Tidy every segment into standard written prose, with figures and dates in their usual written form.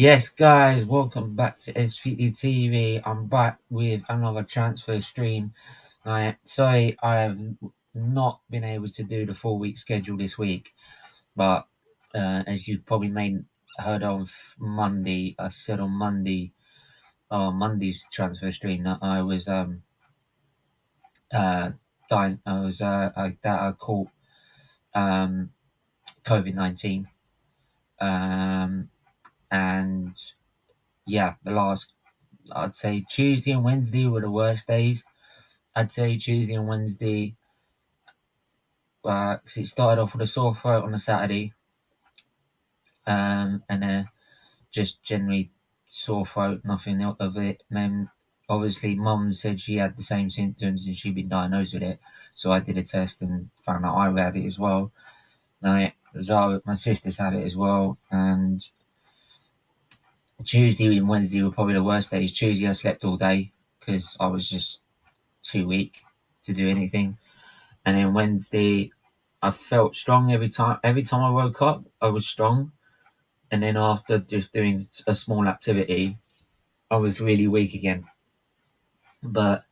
Yes, guys, welcome back to SFeatleyTV. I'm back with another transfer stream. Sorry, I have not been able to do the 4-week schedule this week, but as you probably may heard of Monday, I said on Monday's transfer stream that I was dying. I caught COVID-19, and yeah, I'd say Tuesday and Wednesday were the worst days. I'd say Tuesday and Wednesday, because it started off with a sore throat on a Saturday, and then just generally sore throat, nothing of it. And then obviously Mum said she had the same symptoms and she'd been diagnosed with it, so I did a test and found out I had it as well. Zara, my sisters had it as well, and Tuesday and Wednesday were probably the worst days. Tuesday I slept all day because I was just too weak to do anything. And then Wednesday, I felt strong every time. Every time I woke up, I was strong. And then after just doing a small activity, I was really weak again. But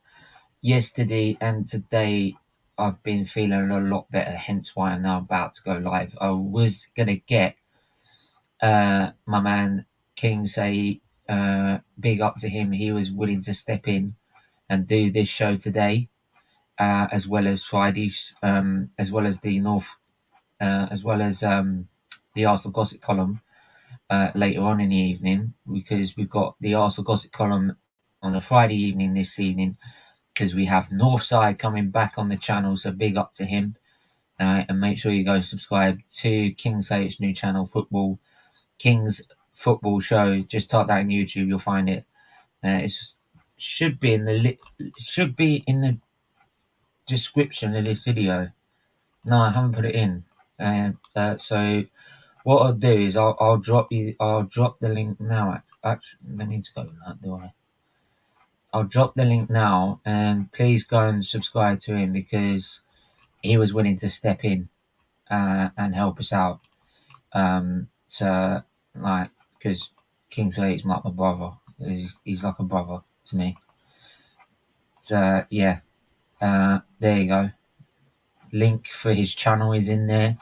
yesterday and today, I've been feeling a lot better. Hence why I'm now about to go live. I was gonna get my man King say, big up to him. He was willing to step in and do this show today. As well as Fridays, as well as the the Arsenal Gossip column later on in the evening, because we've got the Arsenal Gossip column on a Friday evening this evening, because we have Northside coming back on the channel, so big up to him. And make sure you go subscribe to King Say's new channel, King's Football Show. Just type that in YouTube, you'll find it. It should be in the description of this video. No, I haven't put it in. So what I'll do is I'll drop the link now. Actually, I need to go with that, do I? I'll drop the link now, and please go and subscribe to him because he was willing to step in and help us out. Because King Say is like my brother. He's like a brother to me. So yeah, there you go. Link for his channel is in there.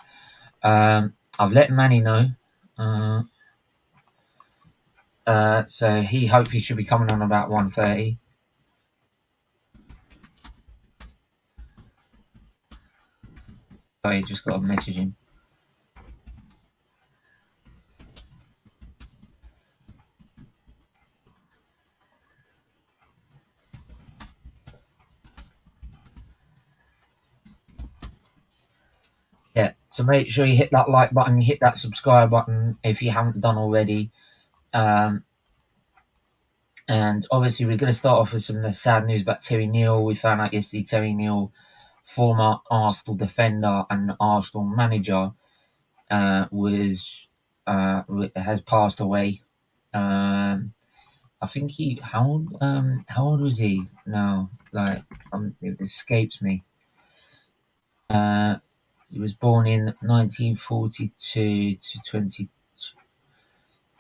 I've let Manny know. So he hopefully should be coming on about 1:30. Sorry, just got a message in. Yeah, so make sure you hit that like button, hit that subscribe button if you haven't done already. And obviously we're going to start off with some of the sad news about Terry Neal. We found out yesterday Terry Neal, former Arsenal defender and Arsenal manager, has passed away. I think how old was he now? It escapes me. He was born in 1942 to 20.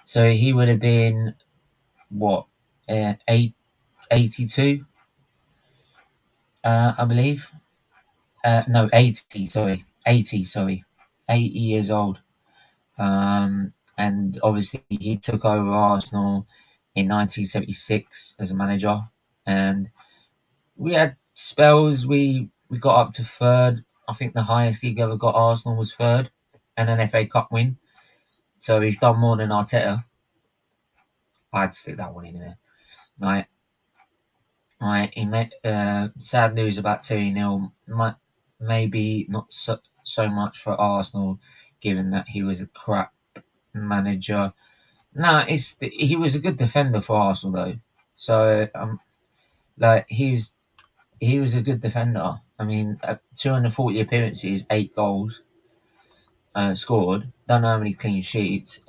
So he would have been, what, 82, I believe. No, 80, sorry. 80 years old. And obviously he took over Arsenal in 1976 as a manager. And we had spells, we got up to third. I think the highest he ever got Arsenal was third, and an FA Cup win. So he's done more than Arteta. I'd stick that one in there. Right. He met sad news about Terry Neal. Maybe not so much for Arsenal, given that he was a crap manager. No, he was a good defender for Arsenal though. So he was a good defender. I mean, 240 appearances, 8 goals scored. Don't know how many clean sheets.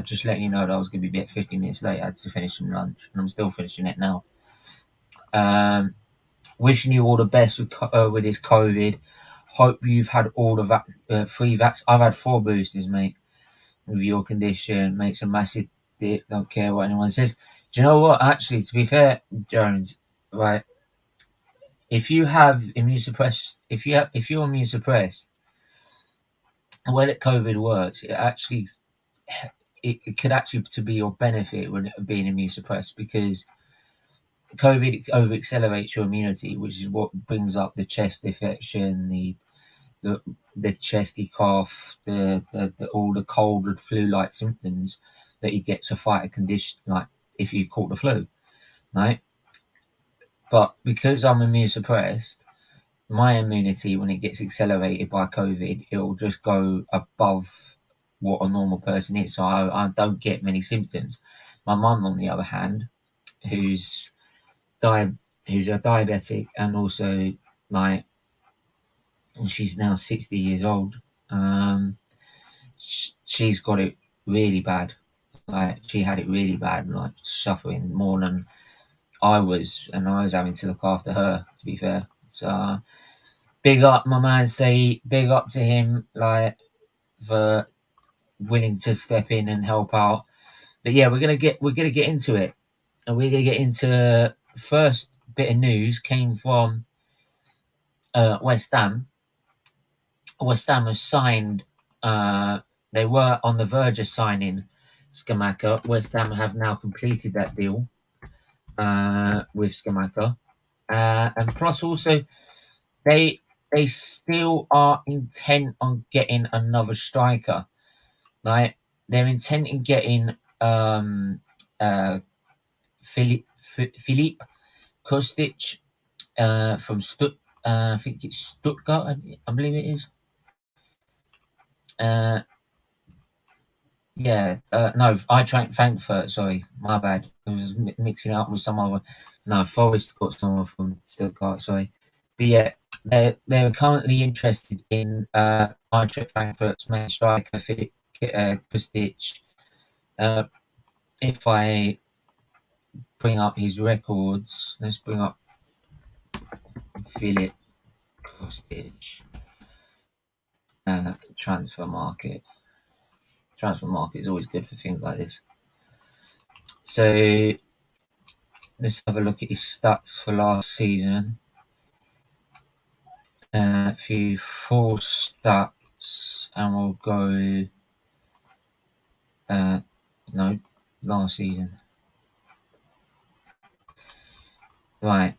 Just letting you know that I was going to be about 50 minutes late. I had to finish some lunch, and I'm still finishing it now. Wishing you all the best with this COVID. Hope you've had all the 3 vaccines. I've had 4 boosters, mate. With your condition, makes a massive it, don't care what anyone says. Do you know what? Actually, to be fair, Jones, right? If you have immune suppressed, if you're immune suppressed, the way that COVID works, it could actually to be your benefit when being immune suppressed, because COVID over accelerates your immunity, which is what brings up the chest infection, the, the chesty cough, the all the cold and flu like symptoms that you get to fight a condition like if you caught the flu, right? But because I'm immune suppressed, my immunity, when it gets accelerated by COVID, it will just go above what a normal person is. So I don't get many symptoms. My mum, on the other hand, who's who's a diabetic and also like, and she's now 60 years old. She's got it really bad. Like she had it really bad, like suffering more than I was, and I was having to look after her. To be fair, so big up, my man. Say big up to him, like for willing to step in and help out. But yeah, we're gonna get into it, and we're gonna get into first bit of news came from West Ham. West Ham have signed. They were on the verge of signing Scamacca. West Ham have now completed that deal with Scamacca, and plus also they still are intent on getting another striker. Like they're intent in getting Filip Kostic from I think it's Stuttgart, I believe it is. Yeah, no, Eintracht Frankfurt. Sorry, my bad. I was mixing it up with some other. No, Forest got someone from Stuttgart. Sorry, but yeah, they're currently interested in Eintracht Frankfurt's main striker Filip Kostic. If I bring up his records, let's bring up Filip Kostic. Transfer market. Transfer market is always good for things like this. So let's have a look at his stats for last season. A few full stats, and we'll go. No, last season. Right.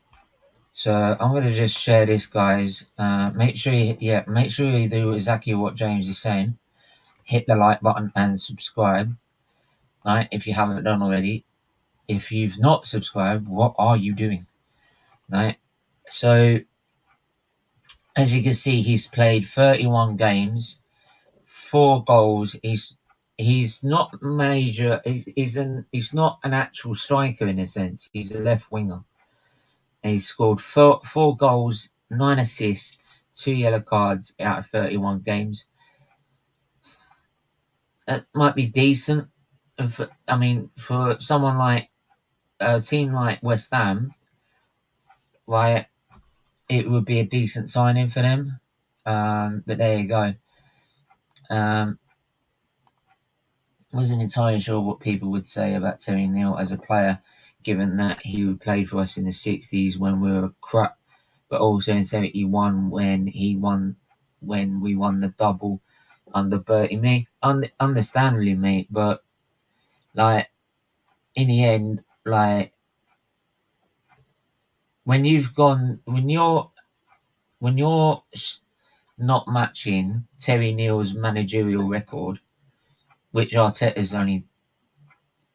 So I'm gonna just share this, guys. Make sure you do exactly what James is saying. Hit the like button and subscribe. Right, if you haven't done already. If you've not subscribed, what are you doing? Right. So as you can see, he's played 31 games, 4 goals. He's not major. He's not an actual striker in a sense. He's a left winger. And he scored four goals, 9 assists, 2 yellow cards out of 31 games. That might be decent. For someone like a team like West Ham, right, it would be a decent signing for them. But there you go. Wasn't entirely sure what people would say about Terry Neal as a player, given that he played for us in the 60s when we were crap, but also in 71 when we won the double under Bertie Mee. Understandably, mate, but like in the end, like when you're not matching Terry Neal's managerial record, which Arteta's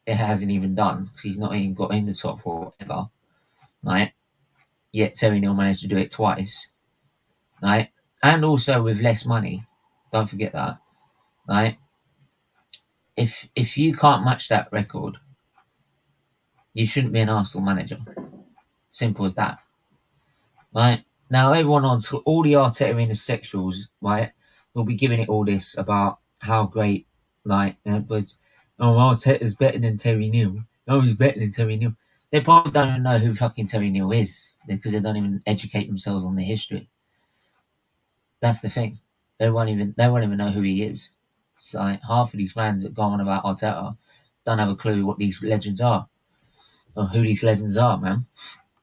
it hasn't even done because he's not even got in the top 4 ever, right? Yet Terry Neal managed to do it twice, right? And also with less money. Don't forget that, right? If you can't match that record, you shouldn't be an Arsenal manager. Simple as that, right? Now everyone on all the Arteta intersexuals, right, will be giving it all this about how great, but Arteta's better than Terry Neal. Oh, he's better than Terry Neal. They probably don't even know who fucking Terry Neal is because they don't even educate themselves on the history. That's the thing. They won't even know who he is. So like, half of these fans that go on about Arteta don't have a clue what these legends are or who these legends are, man.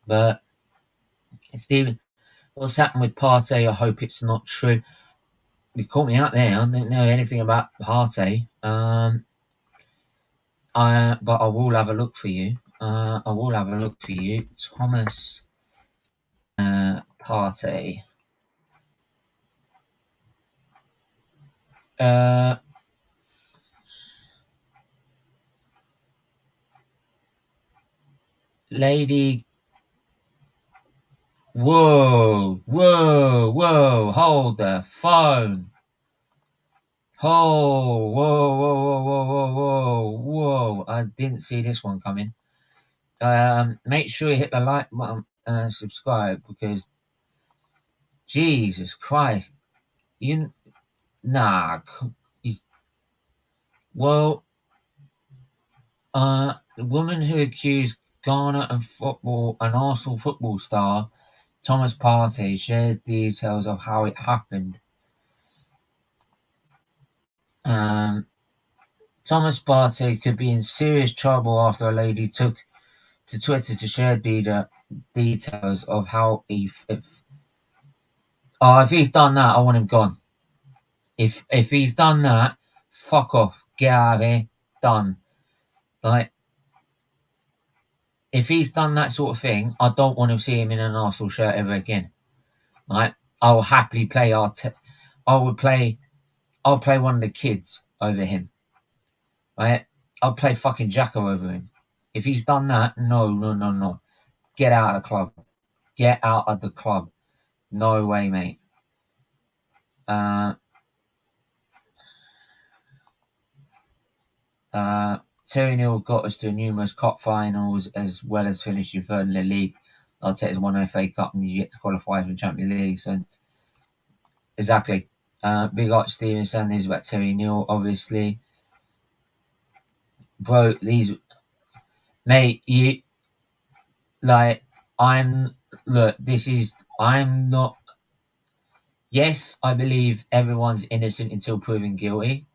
But Stephen, what's happened with Partey? I hope it's not true. You caught me out there. I don't know anything about Partey. But I will have a look for you. Thomas Partey. Lady. Whoa. Hold the phone. Whoa. I didn't see this one coming. Make sure you hit the like button and subscribe, because Jesus Christ, the woman who accused Ghana and Arsenal football star Thomas Partey shared details of how it happened. Thomas Partey could be in serious trouble after a lady took to Twitter to share details of how if he's done that, I want him gone. If he's done that, fuck off, get out of here, done. Like, if he's done that sort of thing, I don't want to see him in an Arsenal shirt ever again. Right? I will happily play I'll play one of the kids over him. Right? I'll play fucking Jacko over him. If he's done that, no. Get out of the club. Get out of the club. No way, mate. Terry Neal got us to numerous cup finals as well as finishing third in the league. Arteta's won an FA Cup and he's yet to qualify for the Champions League. So exactly. Big up Steven Sanders about Terry Neal, obviously. Bro, mate, I'm not. Yes, I believe everyone's innocent until proven guilty.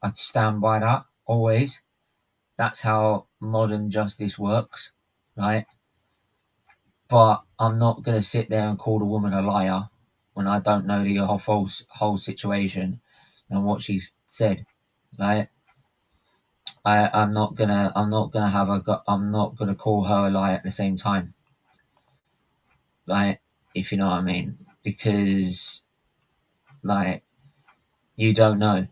I stand by that always. That's how modern justice works, right? But I'm not going to sit there and call the woman a liar when I don't know the whole situation and what she's said, right? I'm not gonna call her a liar at the same time, right? If you know what I mean, because you don't know.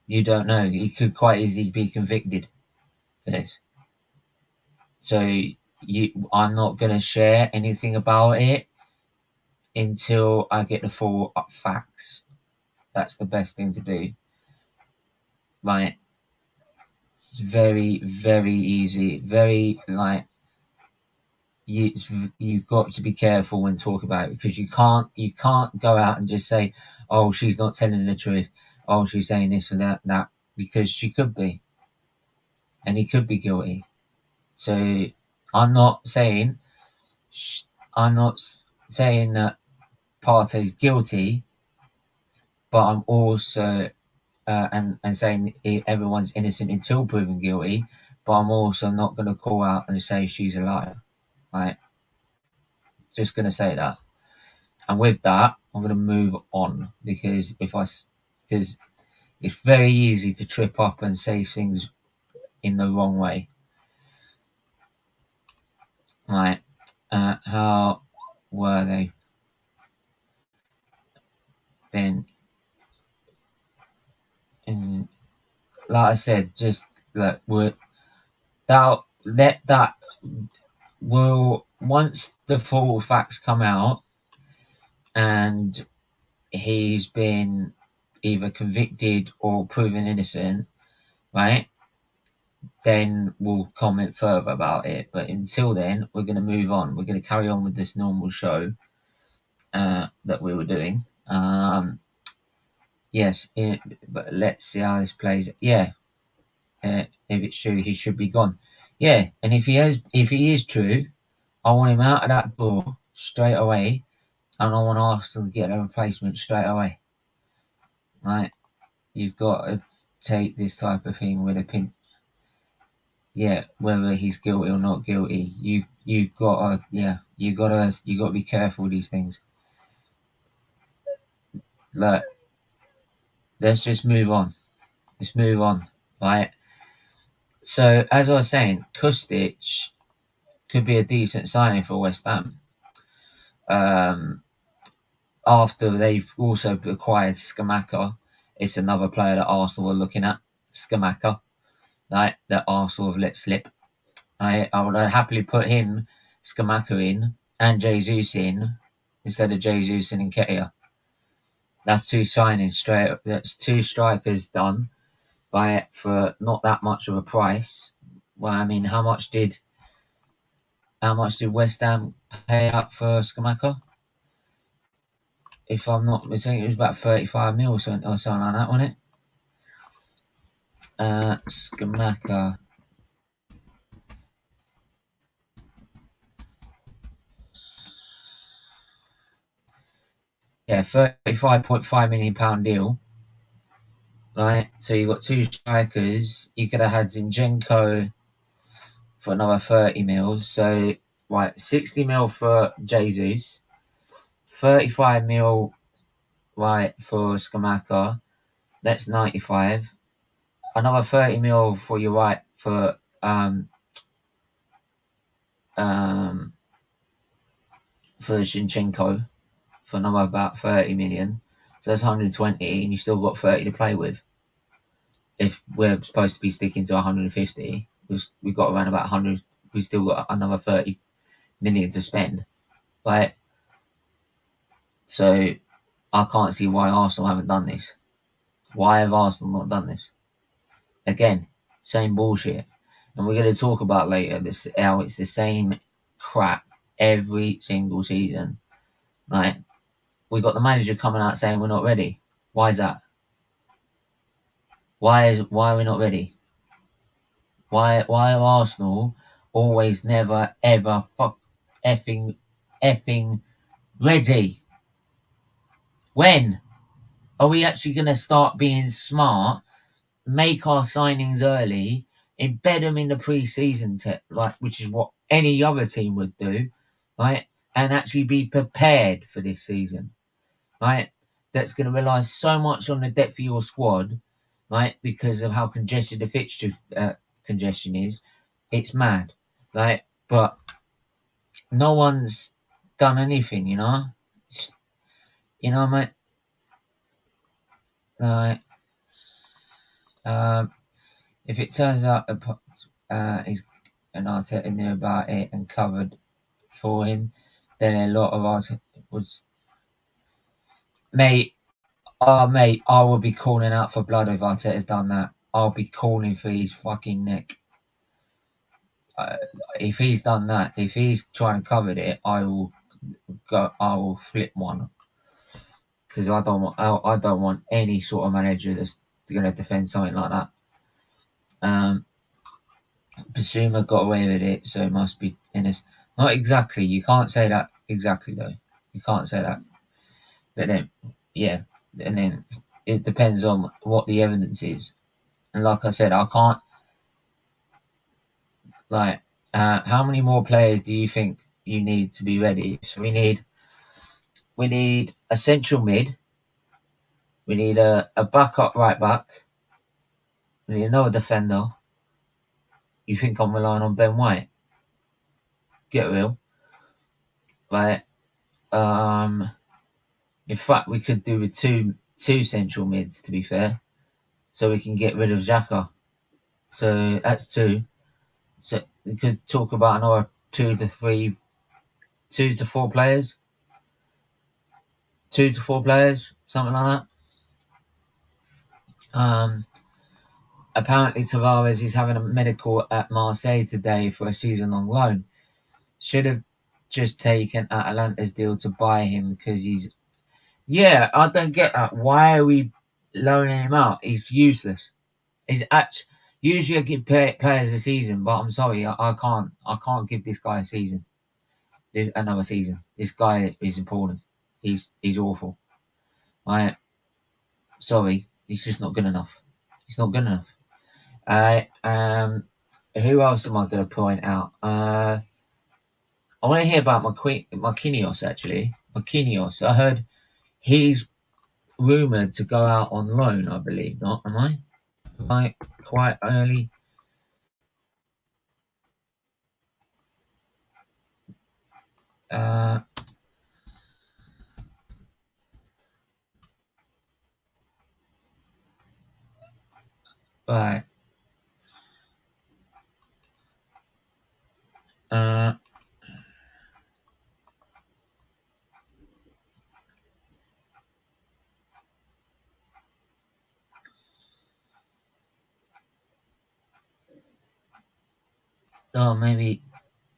He could quite easily be convicted for this. So I'm not gonna share anything about it until I get the full facts. That's the best thing to do, right? It's very, very easy. Very you've got to be careful when talking about it, because you can't go out and just say, oh, she's not telling the truth, oh, she's saying this and that, because she could be, and he could be guilty. So I'm not saying that Partey's guilty, but I'm also and saying everyone's innocent until proven guilty, but I'm also not going to call out and say she's a liar. Right? Just going to say that. And with that, I'm going to move on, because it's very easy to trip up and say things in the wrong way. Right? How were they? Then, like I said, just look, once the full facts come out and he's been either convicted or proven innocent, right, then we'll comment further about it. But until then, we're going to move on. We're going to carry on with this normal show that we were doing. Yes, but let's see how this plays. Yeah, if it's true, he should be gone. Yeah, and if he is true, I want him out of that door straight away, and I want Arsenal to get a replacement straight away. Right? You've got to take this type of thing with a pinch. whether he's guilty or not guilty. You gotta be careful with these things. Like, let's just move on. Let's move on, right? So as I was saying, Kostic could be a decent signing for West Ham. After they've also acquired Scamacca, it's another player that Arsenal are looking at. Scamacca, right? That Arsenal have let slip. I would happily put him, Scamacca in, and Jesus in instead of Jesus and Nketiah. That's two signings straight. That's two strikers done for not that much of a price. Well, I mean, how much did West Ham pay up for Scamacca? If I'm not mistaken, it was about 35 mil or something like that, wasn't it? Scamacca. Yeah, £35.5 million deal. Right, so you've got two strikers. You could have had Zinchenko for another 30 mil. So, right, 60 mil for Jesus, 35 mil, right, for Scamacca. That's 95. Another 30 mil for your right for Zinchenko for another about 30 million. So that's 120, and you still got 30 to play with. If we're supposed to be sticking to 150, we've got around about 100. We've still got another 30 million to spend, right? So I can't see why Arsenal haven't done this. Why have Arsenal not done this? Again, same bullshit. And we're going to talk about later how it's the same crap every single season. Like, we got the manager coming out saying we're not ready. Why is that? Why are we not ready? Why are Arsenal always never ever effing ready? When are we actually going to start being smart, make our signings early, embed them in the pre-season, which is what any other team would do, right? And actually be prepared for this season, right? That's going to rely so much on the depth of your squad, right? Because of how congested the fixture congestion is. It's mad, right? But no one's done anything, you know? Mate? Like, if it turns out he's an Arteta knew about it and covered for him, then a lot of Arteta was... Mate, I will be calling out for blood if Arteta's done that. I'll be calling for his fucking neck. If he's done that, if he's trying to cover it, I will flip one. Because I don't want any sort of manager that's going to defend something like that. Basuma got away with it, so it must be in his... Not exactly. You can't say that exactly, though. You can't say that. But then, yeah. And then it depends on what the evidence is. And like I said, I can't... Like, how many more players do you think you need to be ready? So we need a central mid. We need a backup right back. We need another defender. You think I'm relying on Ben White? Get real. Right. In fact, we could do with two central mids, to be fair, so we can get rid of Xhaka. So that's two. So we could talk about another 2 to 4 players. 2 to 4 players, something like that. Apparently Tavares is having a medical at Marseille today for a season-long loan. Should have just taken Atalanta's deal to buy him because he's... Yeah, I don't get that. Why are we loaning him out? He's useless. He's usually I give players a season, but I'm sorry, I can't give this guy a season. Another season. This guy is important. He's awful. Sorry, he's just not good enough. He's not good enough. Who else am I going to point out? I want to hear about Marquinhos, actually. Marquinhos. I heard he's rumoured to go out on loan, I believe. Not, am I? Right, quite early. Uh, right. Uh, oh, maybe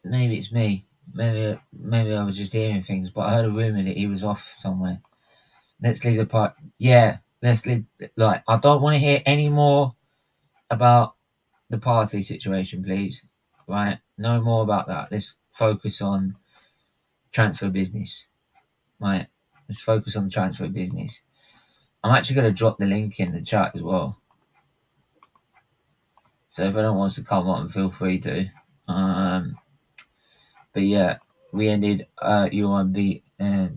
it's me. Maybe I was just hearing things, but I heard a rumour that he was off somewhere. Let's leave the part. Yeah, let's leave. Like, I don't want to hear any more about the party situation, please. Right? No more about that. Let's focus on transfer business. Right? Let's focus on transfer business. I'm actually going to drop the link in the chat as well. So if anyone wants to come on, feel free to. But yeah, we ended UNB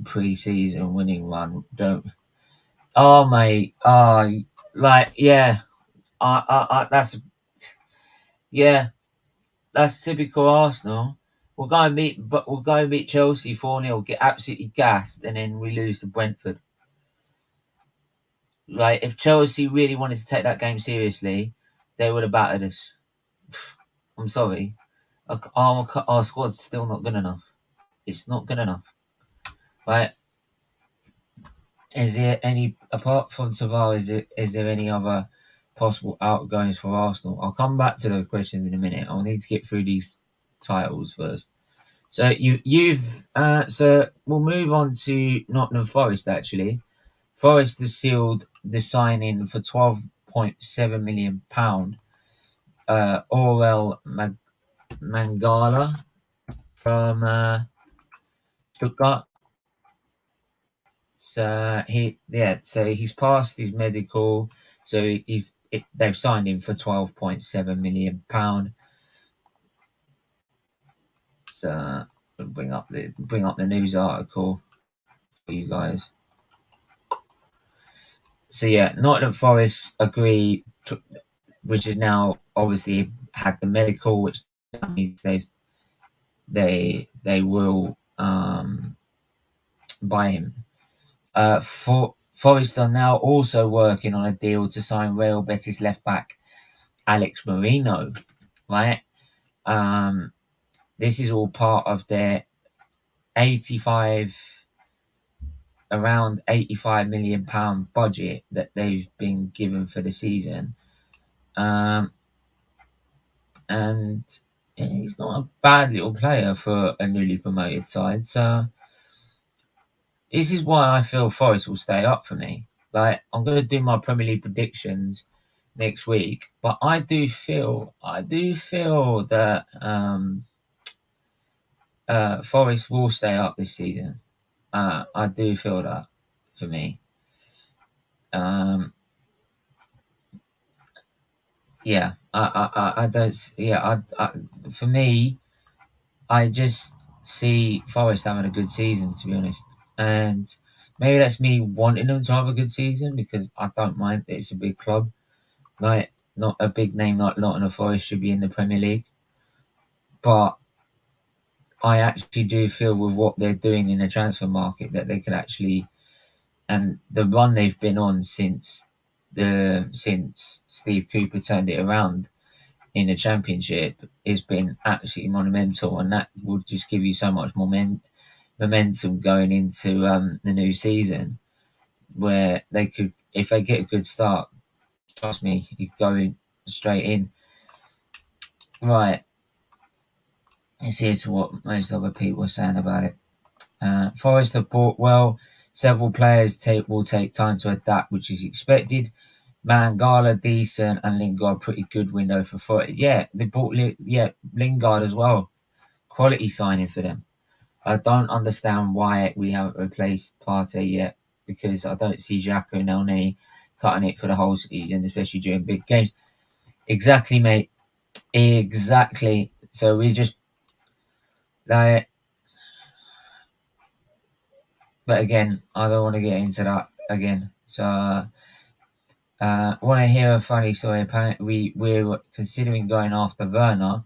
pre-season winning run. Don't. Oh mate. Like yeah. That's yeah. That's typical Arsenal. We'll go and beat Chelsea 4-0, get absolutely gassed, and then we lose to Brentford. Like if Chelsea really wanted to take that game seriously, they would have battered us. I'm sorry. Our squad's still not good enough. It's not good enough. Right? Is there any apart from Tavares? Is there any other possible outgoings for Arsenal? I'll come back to those questions in a minute. I'll need to get through these titles first. So so we'll move on to Nottingham Forest. Actually, Forest has sealed the signing for £12.7 million. Orel Mangala from Stuttgart. So he's passed his medical. So they've signed him for £12.7 million. So bring up the news article for you guys. So yeah, Nottingham Forest agree, which is now obviously had the medical, which means they will buy him. Forest are now also working on a deal to sign Real Betis left back Alex Moreno, right? This is all part of their around £85 million budget that they've been given for the season. And he's not a bad little player for a newly promoted side. So this is why I feel Forest will stay up for me. Like I'm going to do my Premier League predictions next week, but I do feel that Forest will stay up this season. I do feel that for me. Yeah, I don't. Yeah, for me, I just see Forest having a good season, to be honest. And maybe that's me wanting them to have a good season because I don't mind that it's a big club. Like, not a big name like Nottingham Forest should be in the Premier League. But I actually do feel with what they're doing in the transfer market that they could actually, and the run they've been on since Steve Cooper turned it around in the Championship has been absolutely monumental, and that will just give you so much momentum going into the new season, where they could, if they get a good start, trust me, you go in straight in. Right, let's hear to what most other people are saying about it. Forest have bought well. Several players will take time to adapt, which is expected. Mangala decent and Lingard pretty good window for Forest. Yeah, they bought Lingard as well. Quality signing for them. I don't understand why we haven't replaced Partey yet because I don't see Xhaka and Elneny cutting it for the whole season, especially during big games. Exactly, mate. Exactly. So we just like, but again, I don't want to get into that again. So want to hear a funny story? Apparently, we're considering going after Werner.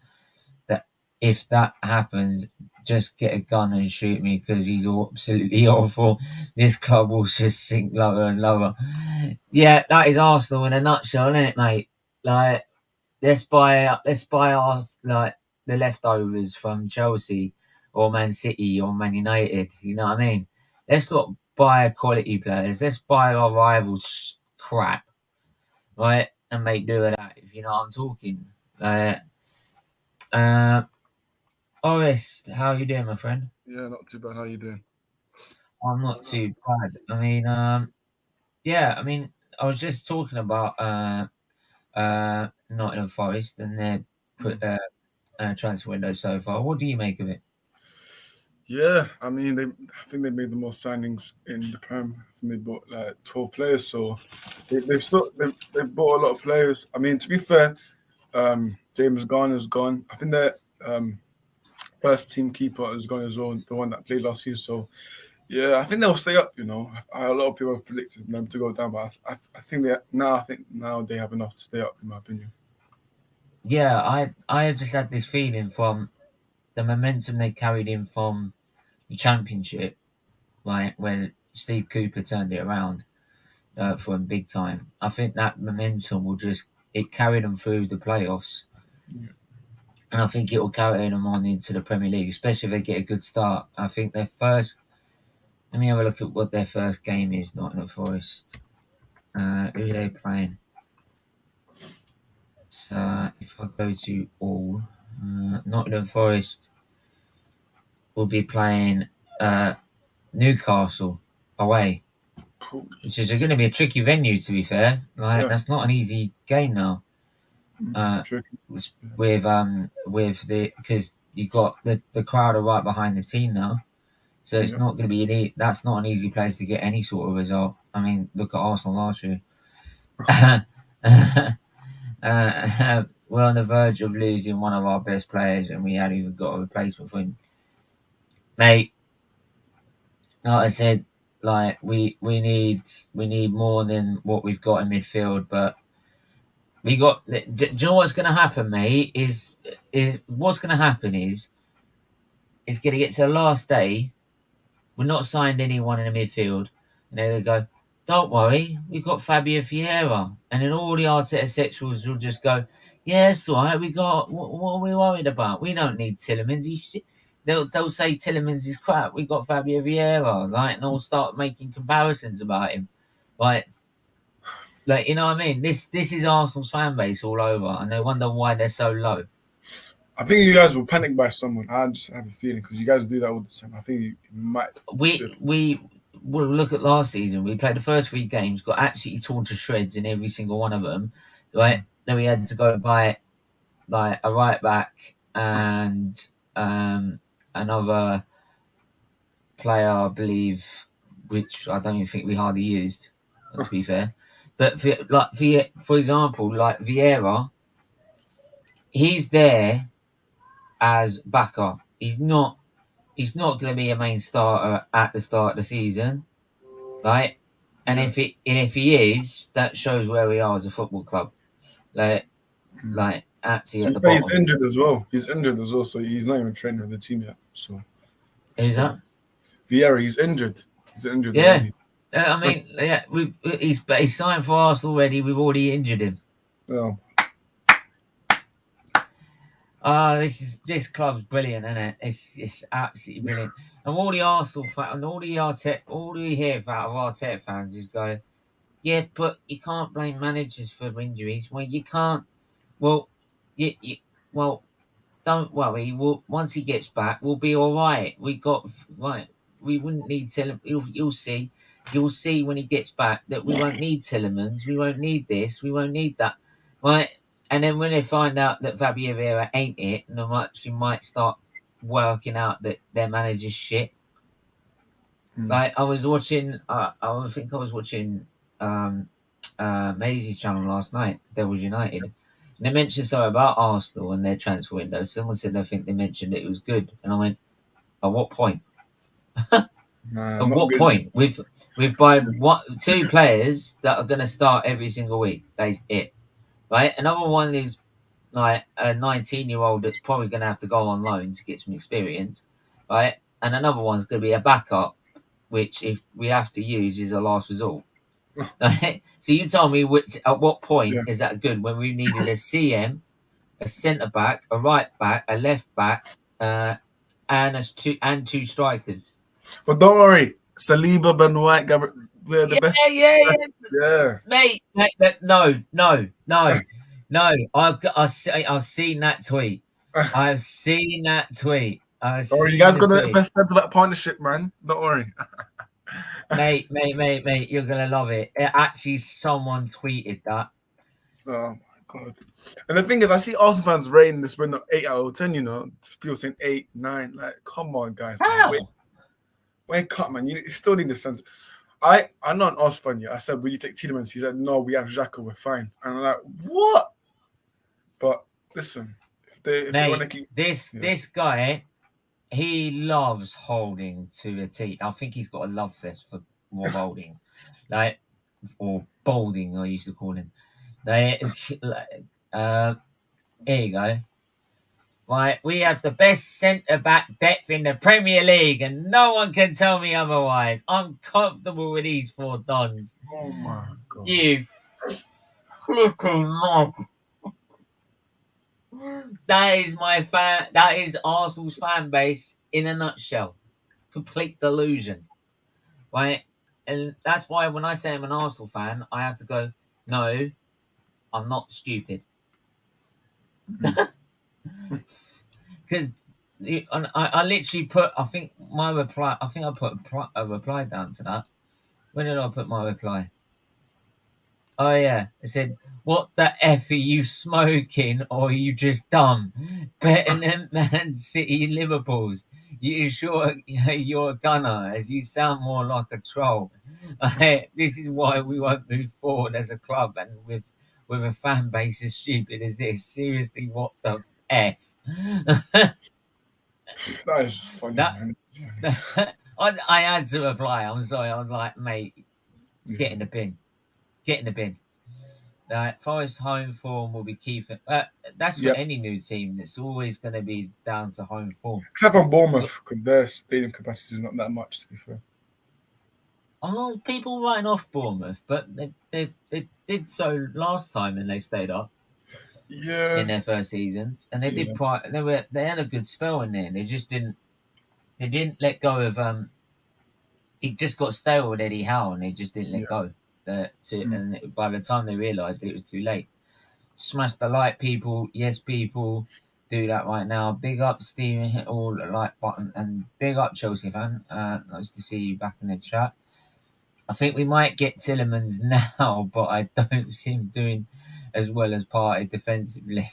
That if that happens, just get a gun and shoot me because he's absolutely awful. This club will just sink lower and lower. Yeah, that is Arsenal in a nutshell, isn't it, mate? Like, let's buy our like the leftovers from Chelsea or Man City or Man United. You know what I mean? Let's not buy quality players. Let's buy our rivals crap, right? And make do with that. If you know what I'm talking. Uh, Orest, how you doing, my friend? Yeah, not too bad. How you doing? I'm not too bad. I mean, yeah. I mean, I was just talking about Nottingham Forest and their Mm. put transfer window so far. What do you make of it? Yeah, I mean, I think they made the most signings in the Prem. I think they bought like 12 players, so they've bought a lot of players. I mean, to be fair, James Garner's gone. I think their first team keeper is gone as well, the one that played last year. So yeah, I think they'll stay up. A lot of people have predicted them to go down, but I think now they have enough to stay up, in my opinion. Yeah, I just had this feeling from the momentum they carried in from the Championship, like when Steve Cooper turned it around for them big time. I think that momentum will just it carried them through the playoffs, Yeah. and I think it will carry them on into the Premier League, especially if they get a good start. I think their first. Let me have a look at what their first game is. Nottingham Forest. Who are they playing? So if I go to all, Nottingham Forest will be playing uh, Newcastle away, Cool. which is going to be a tricky venue. To be fair, like Yeah, that's not an easy game now. tricky. Yeah. With the because you got the crowd are right behind the team now, so it's Yeah. not going to be that's not an easy place to get any sort of result. I mean, look at Arsenal last year. We're on the verge of losing one of our best players, and we hadn't even got a replacement for him, mate. Like I said, like we need more than what we've got in midfield, but we got. Do you know what's going to happen, mate? Is what's going to happen is it's going to get to the last day. We're not signed anyone in the midfield, and they go, "Don't worry, we've got Fabio Vieira," and then all the Arteta sexuals will just go, "Yeah, it's all right. We got what are we worried about? We don't need Tillemans. They'll say Tillemans is crap. We got Fabio Vieira, like, and they'll start making comparisons about him, like, you know what I mean? This is Arsenal's fan base all over, and they wonder why they're so low. I think you guys will panic by someone. I just have a feeling because you guys do that all the time. I think you might. We will look at last season. We played the first three games, got absolutely torn to shreds in every single one of them. Right, then we had to go buy like a right back and another player, I believe, which I don't even think we hardly used. To be fair, but for example, like Vieira, he's there as backup. He's not going to be a main starter at the start of the season, right? And Yeah. if he is, that shows where we are as a football club. Like Mm. like actually To at be the fair, he's bottom. injured as well. He's injured as well, so he's not even training with the team yet. So Who's still, that? Vieira, he's injured. He's injured Yeah. already. I mean, yeah, he's signed for Arsenal already. We've already injured him. Well, This club's brilliant, isn't it? It's absolutely brilliant. And all the Arsenal fans and all we hear out of Arteta fans is go, yeah, but you can't blame managers for injuries. Well, you can't. Well, you well, don't worry. Once he gets back, we'll be all right. Right. We wouldn't need Tillemans. You'll see. You'll see when he gets back that we won't need Tillemans. We won't need this. We won't need that. Right. And then when they find out that Fabio Vieira ain't it, and they might start working out that their manager's shit. mm, Like I was watching. I think I was watching Maisie's channel last night. Devils United. They mentioned something about Arsenal and their transfer window. Someone said I think they mentioned it was good, and I went, "At what point? Nah, At not what good. point? With by what 2 players that are going to start every single week. That's it, right? Another one is like a 19-year-old that's probably going to have to go on loan to get some experience, right? And another one's going to be a backup, which if we have to use is a last resort. Right? So you tell me at what point Yeah. is that good when we needed a CM, a centre back, a right back, a left back, and two strikers. But don't worry, Saliba, Ben White, they're the Yeah, best. yeah, yeah, Yeah. mate. No. I've seen that tweet. I've seen that tweet. I've Don't worry, you seen guys the got the tweet. best centre back partnership, man. Don't worry. Mate. You're gonna love it. Actually, someone tweeted that. Oh my god! And the thing is, I see Arsenal fans rating this window 8 out of 10. You know, people saying 8, 9. Like, come on, guys, man, How? wake up, man. You still need the centre. I'm not an Arsenal fan yet. I said, will you take Tielemans? He said, no, we have Xhaka, we're fine. And I'm like, what? But listen, if they want to Mate, keep, yeah, this guy, he loves holding to a T. I think he's got a love fest for Rob Holding, like or Bolding. I used to call him. They, uh, here you go. Right, we have the best centre back depth in the Premier League, and no one can tell me otherwise. I'm comfortable with these 4 dons. oh my god, You flipping knob. That is my fan. That is Arsenal's fan base in a nutshell. Complete delusion, right? And that's why when I say I'm an Arsenal fan, I have to go, no, I'm not stupid. Because I literally put, I think my reply, I think I put a reply down to that. When did I put my reply? Oh, yeah. It said, what the F are you smoking or are you just dumb? Better than Man City Liverpool's. You sure you're a gunner as you sound more like a troll. This is why we won't move forward as a club and with a fan base as stupid as this. Seriously, what the F? that is just funny, That man. I had to reply. I'm sorry. I was like, mate, get Yeah, in the bin. Get in the bin. Forest home form will be key for. That's for yep. any new team. It's always going to be down to home form. Except for Look, Bournemouth, because their stadium capacity is not that much. To be fair. a lot of people writing off Bournemouth, but they did so last time and they stayed up in Yeah, their first seasons, and they did. yeah, They had a good spell in there. They just didn't. They didn't let go of. It just got stale with Eddie Howe, and they just didn't let yeah. go. Mm. And by the time they realised it was too late. Smash the like, people. Yes, people. Do that right now. Big up, Steven. Hit all the like button. And big up, Chelsea fan. Nice to see you back in the chat. I think we might get Tillemans now, but I don't see him doing as well as Partey defensively.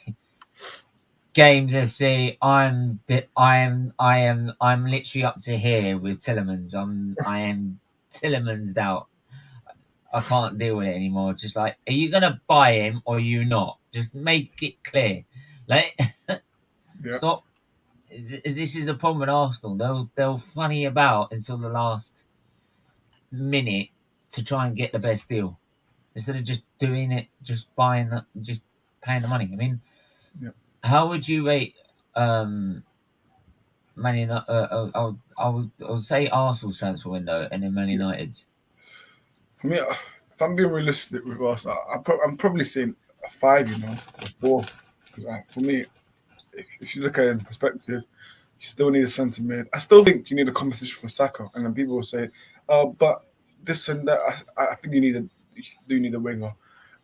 Games FC, I'm literally up to here with Tillemans. I am Tillemans out. I can't deal with it anymore. Just like, are you gonna buy him or are you not? Just make it clear. Like, Yeah, stop. This is the problem with Arsenal. They'll funny about until the last minute to try and get the best deal instead of just doing it, just buying, just paying the money. I mean, yeah. how would you rate Man United? I'll say Arsenal's transfer window and then Man United's. For me, if I'm being realistic with us, I'm probably saying a 5, you know, or 4. 'Cause, for me, if you look at it in perspective, you still need a centre mid. I still think you need a competition for Saka, and then people will say, "Oh, but this and that." I think you do need a winger,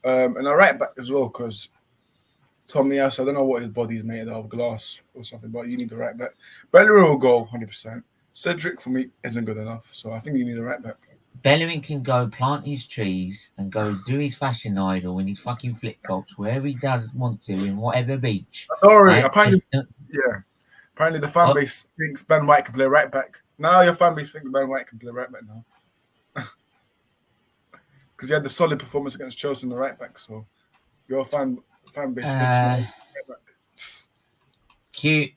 and a right back as well, because Tommy Ash, I don't know what his body's made of, glass or something, but you need a right back. Bellerin will go 100%. Cedric for me isn't good enough, so I think you need a right back. Bellerin can go plant his trees and go do his fashion idol in his fucking flip flops wherever he does want to in whatever beach. Don't worry, Right? Just apparently, yeah. Apparently, the fan base thinks Ben White can play right back. Now your fan base thinks Ben White can play right back now. Because he had the solid performance against Chelsea in the right back. So your fan Fan base fixed now. Cute.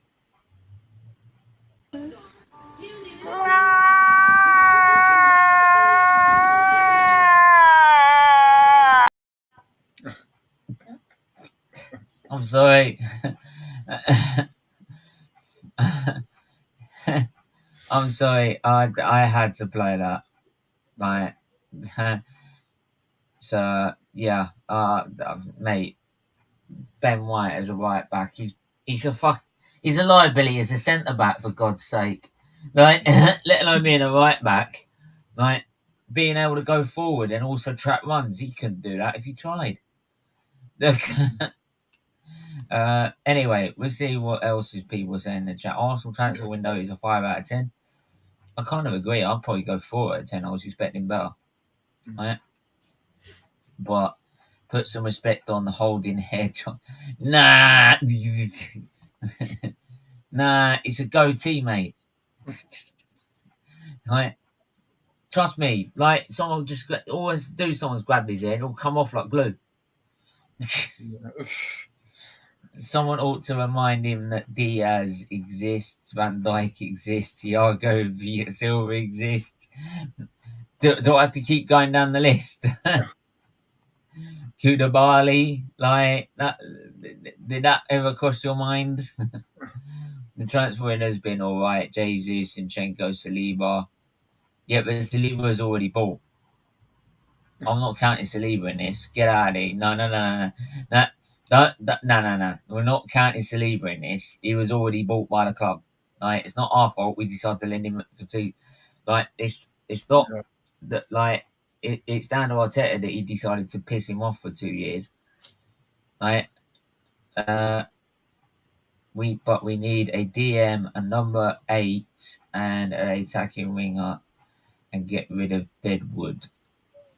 I'm sorry. I'm sorry. I had to play that. Right. So yeah. Mate. Ben White as a right back. He's he's a liability as a centre back, for God's sake. Like, let alone being a right back. Like, being able to go forward and also track runs. He couldn't do that if he tried. Look. Anyway, we'll see what else is people saying in the chat. Arsenal transfer window is a 5 out of 10. I kind of agree. I'd probably go 4 out of 10. I was expecting better. Right? But put some respect on the holding head. Nah. Nah, it's a goatee, mate. Right? Trust me. Like, someone just always do someone's grab his head, it'll come off like glue. Someone ought to remind him that Diaz exists, Van Dijk exists, Thiago Silva exists. Do I have to keep going down the list? Koulibaly, like that. Did that ever cross your mind? The transfer window has been all right. Jesus, Zinchenko, Saliba. Yeah, but Saliba's already bought. I'm not counting Saliba in this. Get out of here. No. No. We're not counting Saliba in this. He was already bought by the club. Like, it's not our fault. We decided to lend him for 2. Like, it's not that. Like, it's down to Arteta that he decided to piss him off for 2 years. Like, we need a DM, a number 8, and an attacking winger, and get rid of Deadwood.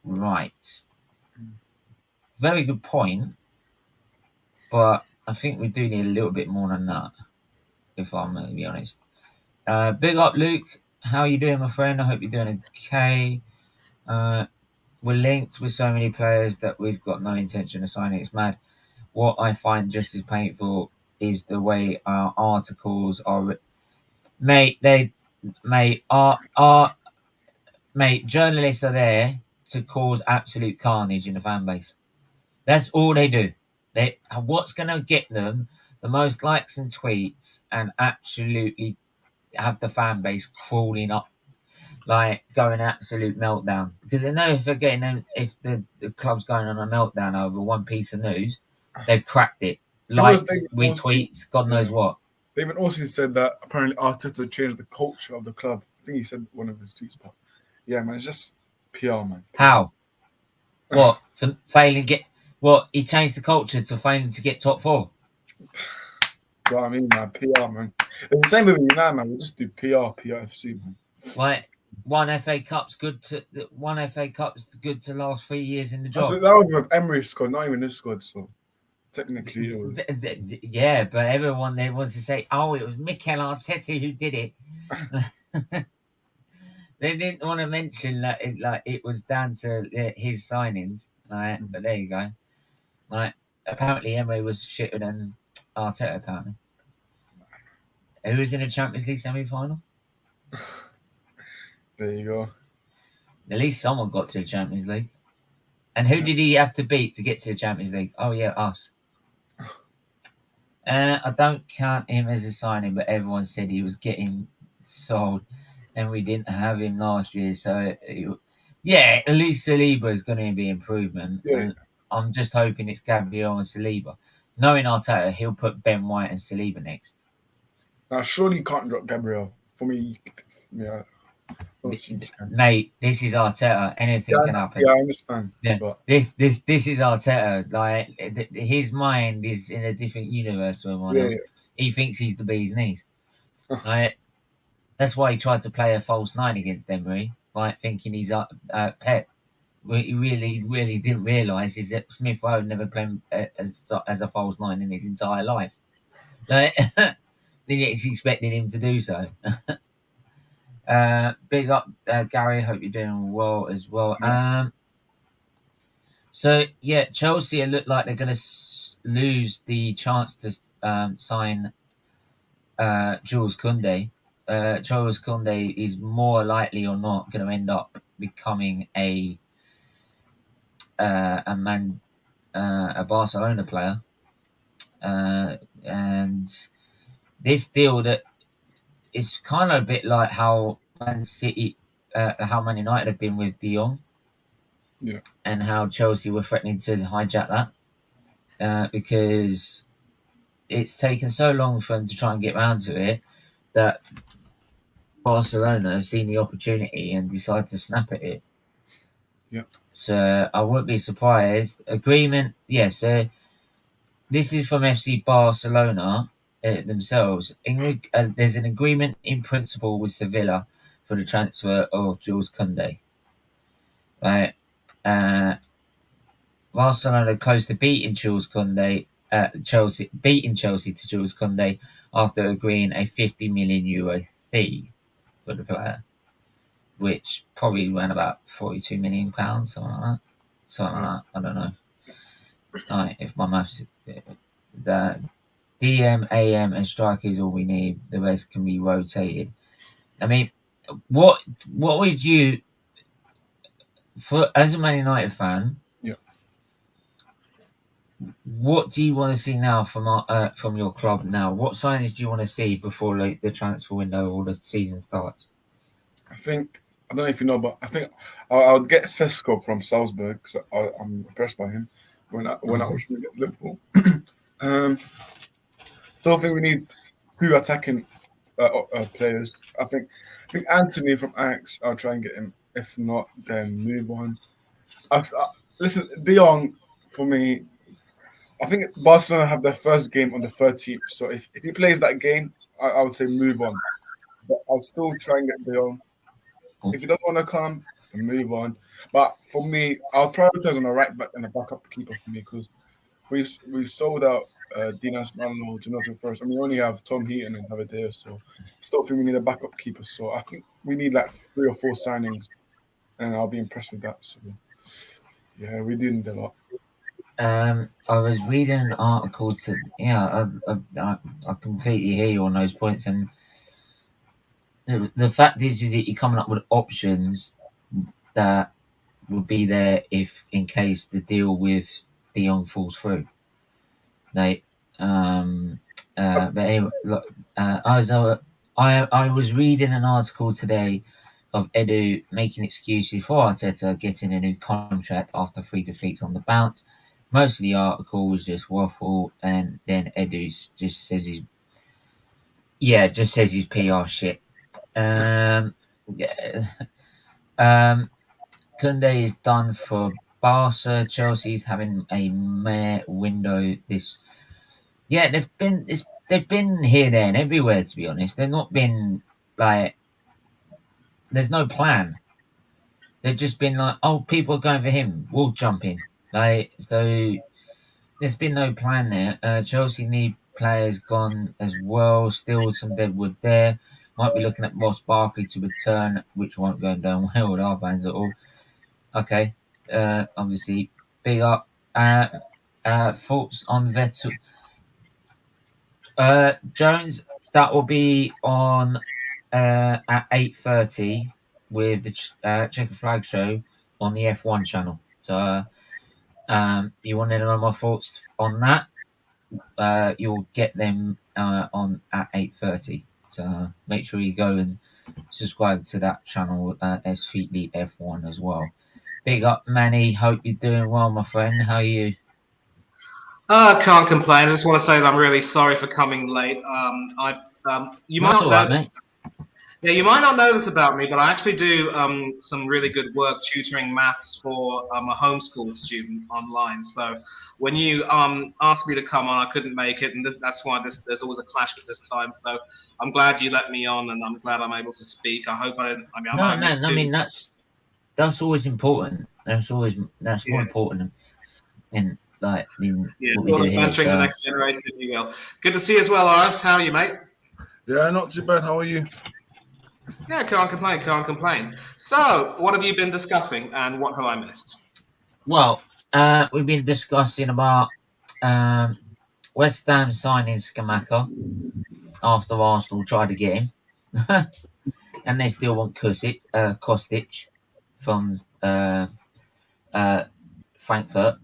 Right. Very good point. But I think we do need a little bit more than that, if I'm going to be honest. Big up, Luke. How are you doing, my friend? I hope you're doing okay. We're linked with so many players that we've got no intention of signing. It's mad. What I find just as painful is the way our articles are. Mate, journalists are there to cause absolute carnage in the fan base. That's all they do. What's going to get them the most likes and tweets and absolutely have the fan base crawling up, like going absolute meltdown? Because they know if the club's going on a meltdown over one piece of news, they've cracked it. Likes, retweets, God knows what. They even also said that apparently Arteta changed the culture of the club. I think he said one of his tweets, but yeah, man, it's just PR, man. PR. How? What? For failing get? What? He changed the culture to failing to get top 4. You know what I mean, man? PR, man. It's the same with United, man. We'll just do PRFC, man. Like, one FA Cup's good to last 3 years in the job. That was with Emery's squad, not even this squad. So technically, it was. Yeah, but everyone there wants to say, "Oh, it was Mikel Arteta who did it." They didn't want to mention that it was down to his signings. Like, but there you go. Like, apparently Emery was shitter than Arteta. Apparently, who was in the Champions League semi-final? There you go. At least someone got to the Champions League. And who did he have to beat to get to the Champions League? Oh yeah, us. I don't count him as a signing, but everyone said he was getting sold, and we didn't have him last year. So yeah, at least Saliba is going to be improvement. Yeah. And I'm just hoping it's Gabriel and Saliba. Knowing Arteta, he'll put Ben White and Saliba next. Now, surely you can't drop Gabriel. For me, yeah. Mate, this is Arteta. Anything can happen. Yeah, I understand. Yeah, but this is Arteta. Like, his mind is in a different universe from everyone else. He thinks he's the bee's knees. Like, that's why he tried to play a false 9 against Emery, like thinking he's Pep. What he really didn't realise is that Smith Rowe never played as a false 9 in his entire life. Like, he's expecting him to do so. Big up, Gary. Hope you're doing well as well. So yeah, Chelsea look like they're going to lose the chance to sign Jules Koundé, Jules Koundé is more likely or not going to end up becoming a Barcelona player, and this deal that is kind of a bit like how how Man United have been with De Jong, Yeah. and how Chelsea were threatening to hijack that, because it's taken so long for them to try and get round to it that Barcelona have seen the opportunity and decided to snap at it. Yeah. So I wouldn't be surprised. Agreement, yes. This is from FC Barcelona themselves. There's an agreement in principle with Sevilla for the transfer of Jules Koundé. Right. Barcelona close to beating Jules Koundé. Beating Chelsea to Jules Koundé after agreeing a 50 million euro fee for the player, which probably ran about 42 million pounds, something like that. Something like that. I don't know. If my maths, the DM, AM, and striker is all we need. The rest can be rotated. I mean, what would you, for as a Man United fan? Yeah. What do you want to see now from your club now? What signings do you want to see before the transfer window or the season starts? I think, I don't know if you know, but I think I'll get Sesko from Salzburg because I'm impressed by him when I watched him against Liverpool. So I think we need two attacking players. I think Anthony from Ajax, I'll try and get him. If not, then move on. Listen, De Jong, for me, I think Barcelona have their first game on the 13th. So if he plays that game, I would say move on. But I'll still try and get De Jong. If he doesn't want to come, then move on. But for me, I'll prioritize on a right back and a backup keeper for me because we sold out Dinas Manolo to Nottingham first, and we only have Tom Heaton and David, so still think we need a backup keeper. So I think we need like 3 or 4 signings, and I'll be impressed with that. So yeah, we do need a lot. I was reading an article I completely hear you on those points, and the fact is that you're coming up with options that will be there if in case the deal with De Jong falls through. But anyway, look, I was reading an article today of Edu making excuses for Arteta getting a new contract after 3 defeats on the bounce. Most of the article was just waffle, and then Edu just says he's PR shit. Koundé is done for Barca. Chelsea's having a meh window this. Yeah, they've been here, there, and everywhere. To be honest, they've not been like. There's no plan. They've just been like, oh, people are going for him. We'll jump in. So. There's been no plan there. Chelsea need players gone as well. Still some deadwood there. Might be looking at Ross Barkley to return, which won't go down well with our fans at all. Okay. Obviously, big up. Thoughts on Vettel? Jones, that will be on at 8:30 with the Checker Flag Show on the F1 channel. So you want to know my thoughts on that? You'll get them on at 8:30. So make sure you go and subscribe to that channel, SFeatley F1 as well. Big up, Manny. Hope you're doing well, my friend. How are you? Can't complain. I just want to say that I'm really sorry for coming late. You might not know this. Yeah, you might not know this about me, but I actually do some really good work tutoring maths for a homeschool student online. So when you asked me to come on, I couldn't make it, and that's why there's always a clash with this time. So I'm glad you let me on, and I'm glad I'm able to speak. I hope I mean that's always important. That's more important in what we do here. Mentoring the next generation, if you will. Good to see you as well, Aris. How are you, mate? Yeah, not too bad. How are you? Yeah, can't complain. So, what have you been discussing, and what have I missed? Well, we've been discussing about West Ham signing Scamacca after Arsenal tried to get him, and they still want Kostic from Frankfurt.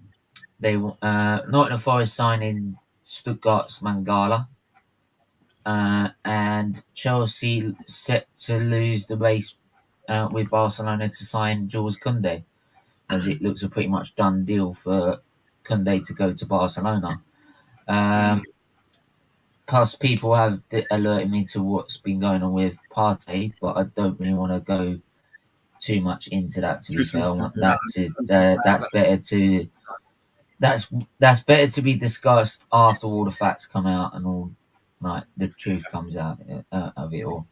They Nottingham Forest signing Stuttgart's Mangala, and Chelsea set to lose the race with Barcelona to sign Jules Koundé, as it looks a pretty much done deal for Koundé to go to Barcelona. Plus, people have alerted me to what's been going on with Partey, but I don't really want to go too much into that. To be fair, I want that to that's better to be discussed after all the facts come out and all like the truth comes out of it all.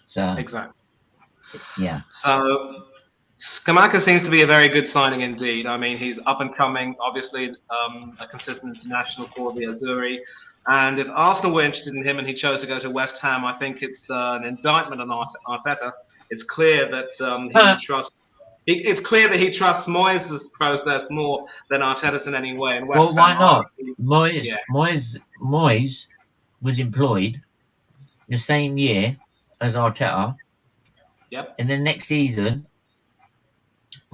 So Exactly. yeah. So Scamacca seems to be a very good signing indeed. I mean, he's up and coming, obviously a consistent international for the Azzurri. And if Arsenal were interested in him and he chose to go to West Ham, I think it's an indictment on Arteta. It's clear that he trusts. It's clear that he trusts Moyes' process more than Arteta's in any way. And West Well, why Ham not? Moyes was employed the same year as Arteta. Yep. And the next season,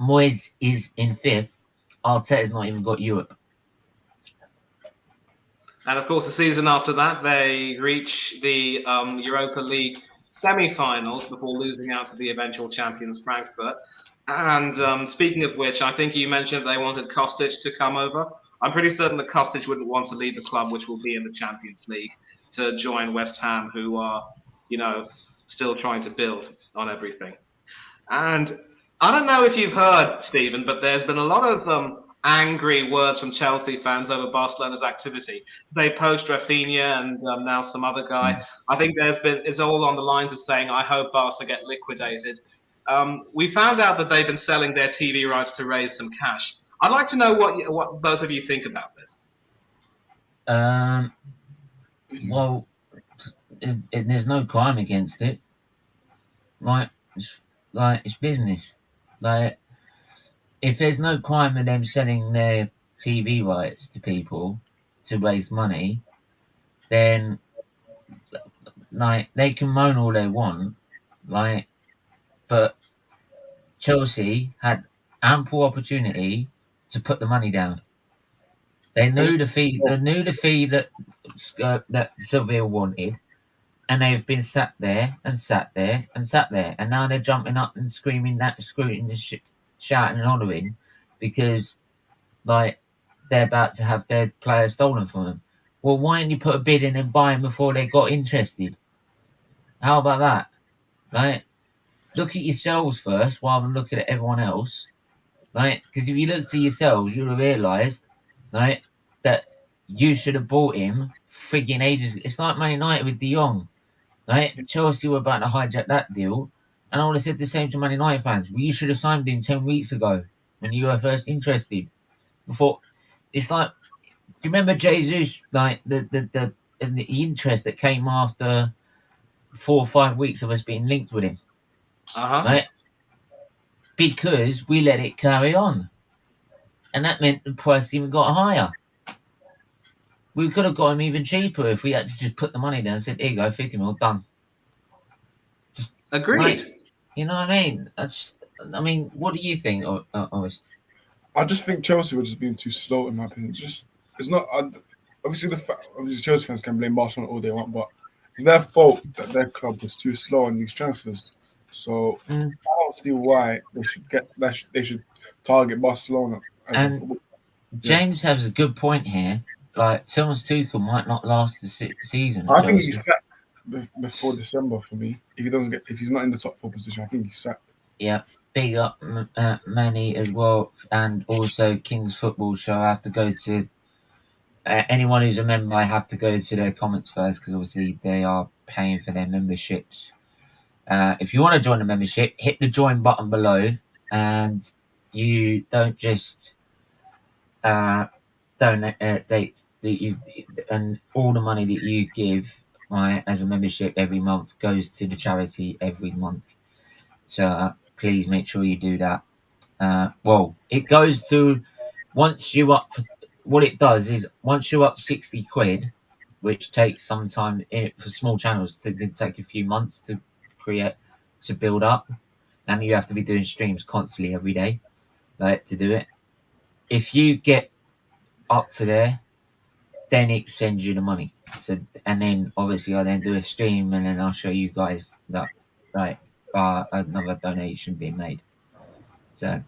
Moyes is in fifth. Arteta's not even got Europe. And of course, the season after that, they reach the Europa League semi-finals before losing out to the eventual champions Frankfurt. And speaking of which, I think you mentioned they wanted Kostic to come over. I'm pretty certain that Kostic wouldn't want to leave the club, which will be in the Champions League, to join West Ham, who are, still trying to build on everything. And I don't know if you've heard, Stephen, but there's been a lot of angry words from Chelsea fans over Barcelona's activity. They poached Rafinha and now some other guy. I think it's all on the lines of saying, I hope Barca get liquidated. We found out that they've been selling their TV rights to raise some cash. I'd like to know what both of you think about this. Well, there's no crime against it. It's business. Like, if there's no crime in them selling their TV rights to people to raise money, then they can moan all they want, but Chelsea had ample opportunity to put the money down. They knew the fee. They knew the fee that Seville wanted, and they've been sat there and sat there and sat there, and now they're jumping up and screaming, shouting and hollering because they're about to have their players stolen from them. Well, why didn't you put a bid in and buy them before they got interested? How about that? Look at yourselves first rather than looking at everyone else. Because if you looked at yourselves, you'd have realised, that you should have bought him frigging ages. It's like Man United with De Jong, Chelsea were about to hijack that deal, and I would have said the same to Man United fans. Well, you should have signed him 10 weeks ago when you were first interested. Before, it's like, do you remember Jesus? The interest that came after 4 or 5 weeks of us being linked with him. Because we let it carry on, and that meant the price even got higher. We could have got him even cheaper if we had to just put the money down and said, "Here you go, 50 mil, done." Agreed. You know what I mean? What do you think, Honest? I just think Chelsea were just being too slow, in my opinion. It's not obviously Chelsea fans can blame Barcelona all they want, but it's their fault that their club was too slow on these transfers. So I don't see why they should target Barcelona. And James has a good point here. Thomas Tuchel might not last the season. I think he's sacked before December for me. If he's not in the top 4 position, I think he's sacked. Yeah, big up Manny as well, and also King's Football Show. I have to go to anyone who's a member. I have to go to their comments first because obviously they are paying for their memberships. If you want to join the membership, hit the join button below, and you don't just donate. And all the money that you give as a membership every month goes to the charity every month. So please make sure you do that. It goes to once you what it does is once you're up 60 quid, which takes some time for small channels, it can take a few months to build up, and you have to be doing streams constantly every day, like to do it. If you get up to there, then it sends you the money. So, and then obviously I then do a stream, and then I'll show you guys that another donation being made. So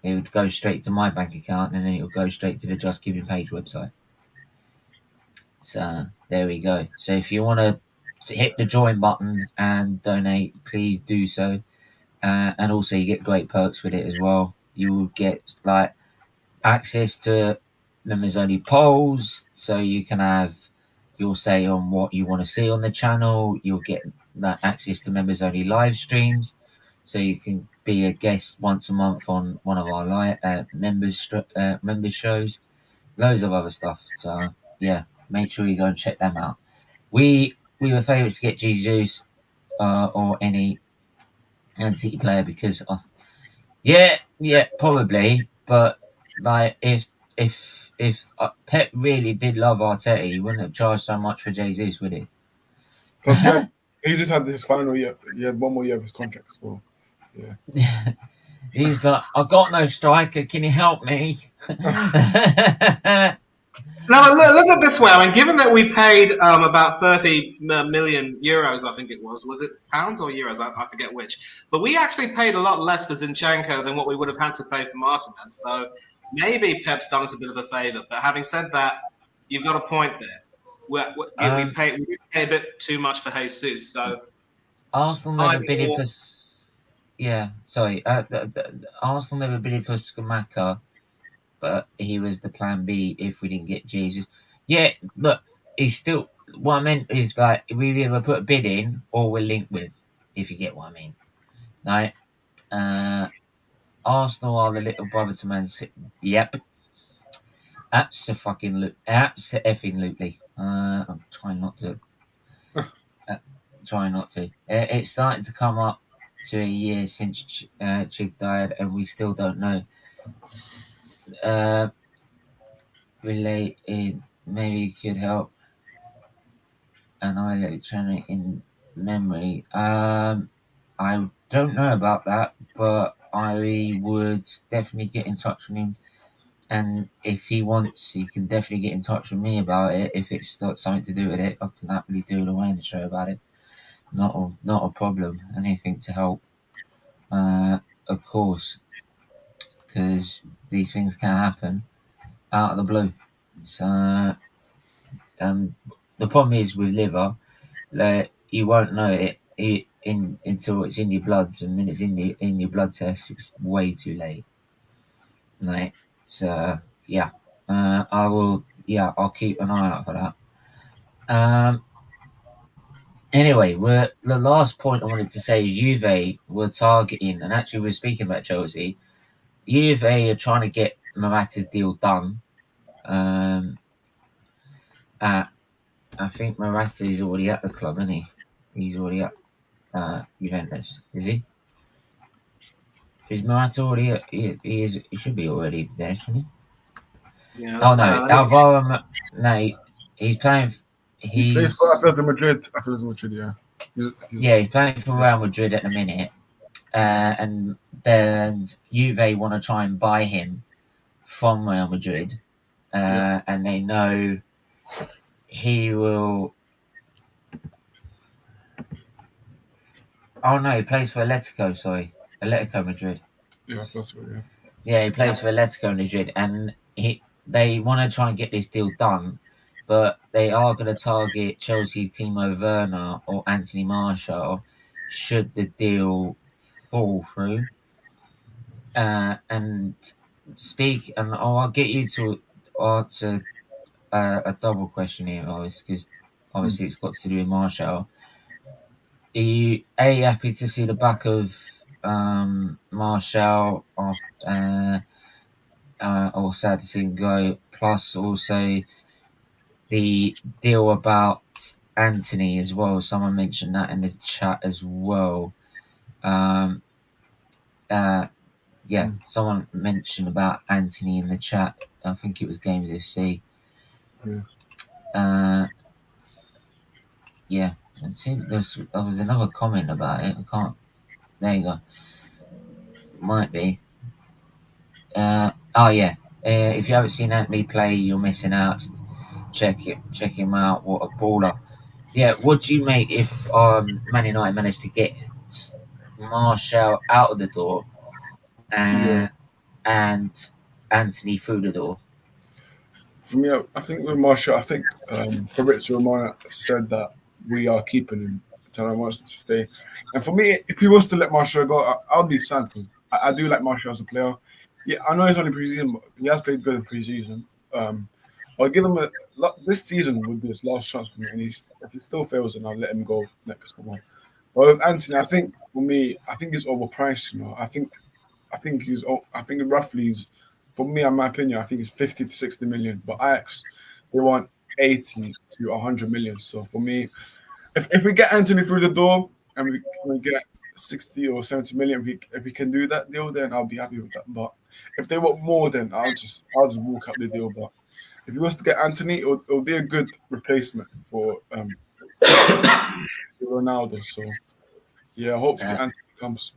it would go straight to my bank account, and then it would go straight to the Just Giving page website. So there we go. So if you want to hit the join button and donate, please do so. And also you get great perks with it as well. You will get like access to members only polls, so you can have your say on what you want to see on the channel. You'll get that access to members only live streams, so you can be a guest once a month on one of our members shows. Loads of other stuff. So yeah, make sure you go and check them out. We were favourites to get Jesus or any Man City player because yeah, probably. But like if Pep really did love Arteta, he wouldn't have charged so much for Jesus, would he? Plus, he just had his final year. He had one more year of his contract, so yeah. He's like, I got no striker. Can you help me? Now look at it this way. I mean, given that we paid about 30 million euros, I think it was it pounds or euros? I forget which. But we actually paid a lot less for Zinchenko than what we would have had to pay for Martinez. So maybe Pep's done us a bit of a favour. But having said that, you've got a point there. We paid a bit too much for Jesus. So Arsenal never bidded for. Yeah, sorry. Arsenal never bidded for Scamacca, but he was the plan B if we didn't get Jesus. Yeah, but he's still. What I meant is like we either put a bid in or we're linked with, if you get what I mean. Like, Arsenal are the little brother to Man City. Yep. Absolutely. I'm trying not to. It's starting to come up to a year since Chig died, and we still don't know. Related, maybe could help an electronic in memory. I don't know about that, but I would definitely get in touch with him. And if he wants, he can definitely get in touch with me about it. If it's got something to do with it, I can happily do an awareness show about it. Not a problem. Anything to help, of course, because these things can happen out of the blue. So, the problem is with liver, like, you won't know it until it's in your bloods, and when it's in your blood test, it's way too late. Like, so yeah, I will. Yeah, I'll keep an eye out for that. Anyway, the last point I wanted to say is Juve were targeting, and actually we're speaking about Chelsea. Juve are trying to get Morata's deal done. I think Morata is already at the club, isn't he? He's already at Juventus, is he? Is Morata already at, he should be already there, shouldn't he? Yeah. Oh no, Alvaro. No, he's playing. He plays for Atletico Madrid. Yeah. He's playing for Real Madrid at the minute, and then Juve want to try and buy him from Real Madrid, and they know he will. Oh no, he plays for Atletico. Sorry, Atletico Madrid. Yeah, that's right. Yeah, he plays for Atletico Madrid, and they want to try and get this deal done, but they are going to target Chelsea's Timo Werner or Anthony Martial should the deal fall through. And I'll get you to answer a double question here, because obviously it's got to do with Martial. Are you happy to see the back of Martial, or sad to see him go? Plus, also the deal about Anthony as well. Someone mentioned that in the chat as well. Someone mentioned about Anthony in the chat I think it was Games FC. Yeah. Yeah, I think there was another comment about it. I can't. There you go. Might be. Oh yeah. If you haven't seen Anthony play, you're missing out. Check it. Check him out. What a baller. Yeah. What do you make if Man United managed to get Martial out of the door Yeah. and Anthony through the door? For me, I think with Martial, I think Fabrizio Romano said that we are keeping him until he wants to stay. And for me, if he was to let Martial go, I'll be sad because I do like Martial as a player. Yeah, I know he's only preseason, but he has played good in preseason. I'll give him this season would be his last chance for me, and if he still fails, then I'll let him go next one. But with Anthony, I think for me, I think he's overpriced. You know, I think roughly he's, for me, in my opinion, I think it's 50 to 60 million. But Ajax, they want 80 to 100 million. So for me, if we get Anthony through the door and we get 60 or 70 million, if we can do that deal, then I'll be happy with that. But if they want more, then I'll just walk up the deal. But if he was to get Anthony, it'll be a good replacement for Ronaldo. So yeah, hopefully Anthony comes.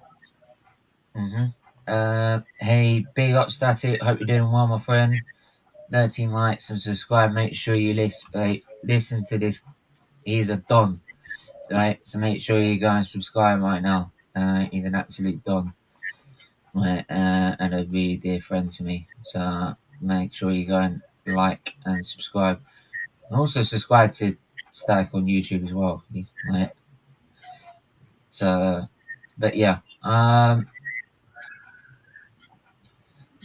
Hey, big up Static. Hope you're doing well, my friend. 13 likes and subscribe. Make sure you listen to this. He's a don, right? So make sure you go and subscribe right now. He's an absolute don, right? And a really dear friend to me. So make sure you go and like and subscribe, and also subscribe to Static on YouTube as well, right? So, but yeah,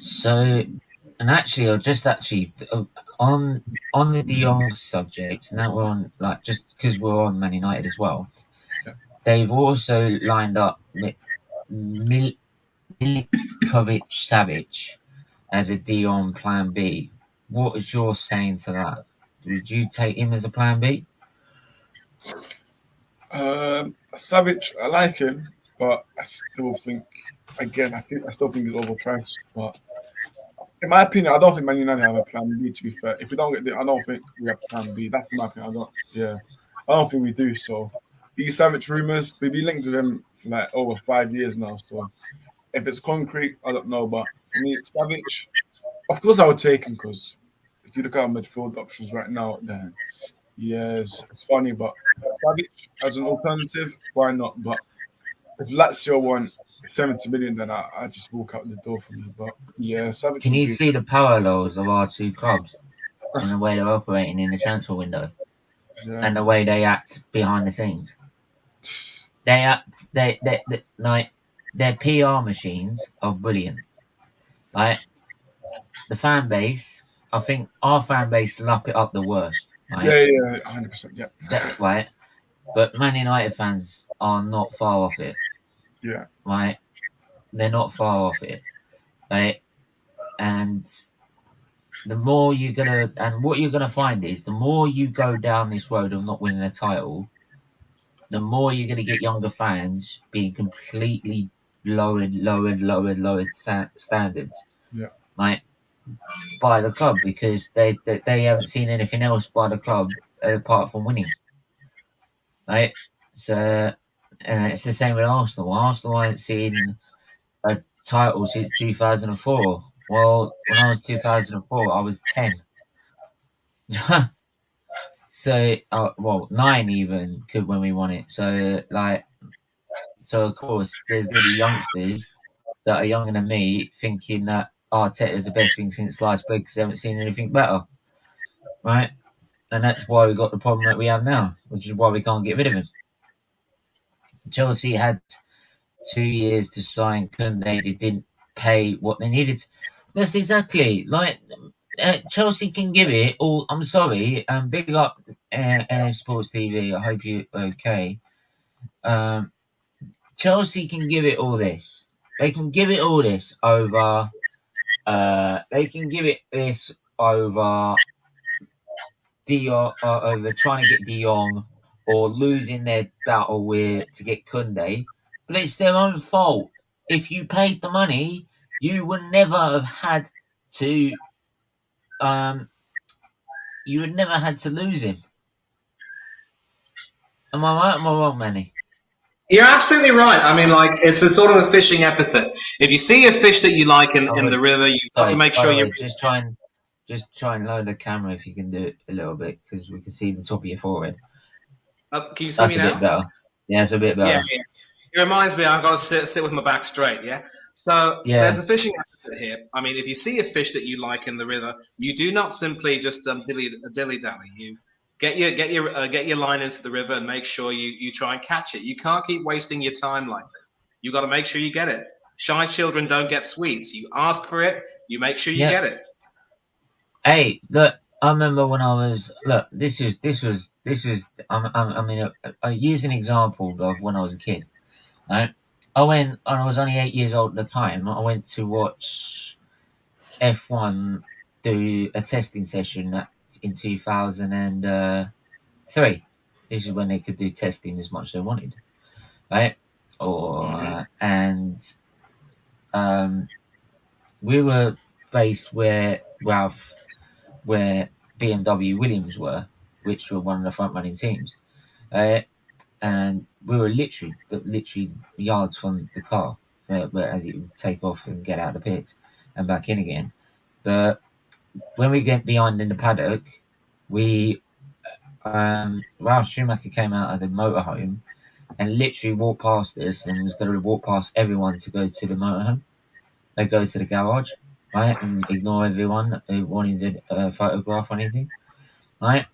So, and actually, on the De Jong subject. Now we're on just because we're on Man United as well. Yeah. They've also lined up Milinkovic Savic as a De Jong plan B. What is your saying to that? Would you take him as a plan B? Savage, I like him, but I still think, again, I still think he's overpriced. But in my opinion, I don't think Man United have a plan B. To be fair, if we don't get there, I don't think we have a plan B. That's my opinion. I don't think we do. So these Savage rumors, we've been linked with them for like over 5 years now. So if it's concrete, I don't know. But for me, Savage, of course, I would take him because if you look at our midfield options right now, then yes, it's funny, but Savage as an alternative, why not? But if Lazio want 70 million, then I just walk out the door for me. But yeah, Savage. Can you see the parallels of our two clubs and the way they're operating in the transfer window and the way they act behind the scenes? They like their PR machines are brilliant, right? The fan base, I think our fan base lap it up the worst. Right? Yeah, 100%. Yeah, that's right. But Man United fans are not far off it. Yeah, right. They're not far off it, right? And the more what you're gonna find is the more you go down this road of not winning a title, the more you're gonna get younger fans being completely lowered standards. Yeah. Right. By the club because they haven't seen anything else by the club apart from winning. Right. So it's the same with Arsenal. Arsenal ain't seen a title since 2004. Well, when I was 2004, I was 10. So, 9 even when we won it. So of course, there's going to be youngsters that are younger than me thinking that Arteta is the best thing since sliced bread because they haven't seen anything better, right? And that's why we got the problem that we have now, which is why we can't get rid of him. Chelsea had 2 years to sign Kunde. They didn't pay what they needed. That's exactly Chelsea can give it all. I'm sorry. Big up Sports TV. I hope you're okay. Chelsea can give it all this. They can give it all this over. They can give it this over over trying to get De Jong or losing their battle to get Kunde. But it's their own fault. If you paid the money, you would never have had to you would never had to lose him. Am I right? Am I wrong, Manny? You're absolutely right. I mean, like, it's a sort of a fishing epithet. If you see a fish that you like in the river, you've got to make sure you just try and lower the camera if you can do it a little bit, because we can see the top of your forehead. Can you see me now? That's a bit better. Yeah, it's a bit better. Yeah. It reminds me, I've got to sit with my back straight, yeah? So there's a fishing aspect here. I mean, if you see a fish that you like in the river, you do not simply just dilly-dally. You get your line into the river and make sure you try and catch it. You can't keep wasting your time like this. You got to make sure you get it. Shy children don't get sweets. You ask for it, you make sure you get it. Hey, look, I remember when I was this was I mean, I use an example of when I was a kid. Right? I was only 8 years old at the time. I went to watch F1 do a testing session in 2003. This is when they could do testing as much as they wanted, right? And we were based where BMW Williams were, which were one of the front running teams. And we were literally yards from the car, where as it would take off and get out of the pits and back in again. But when we get behind in the paddock, Ralph Schumacher came out of the motorhome and literally walked past us and was going to walk past everyone to go to the motorhome. They go to the garage, right, and ignore everyone who wanted a photograph or anything, right?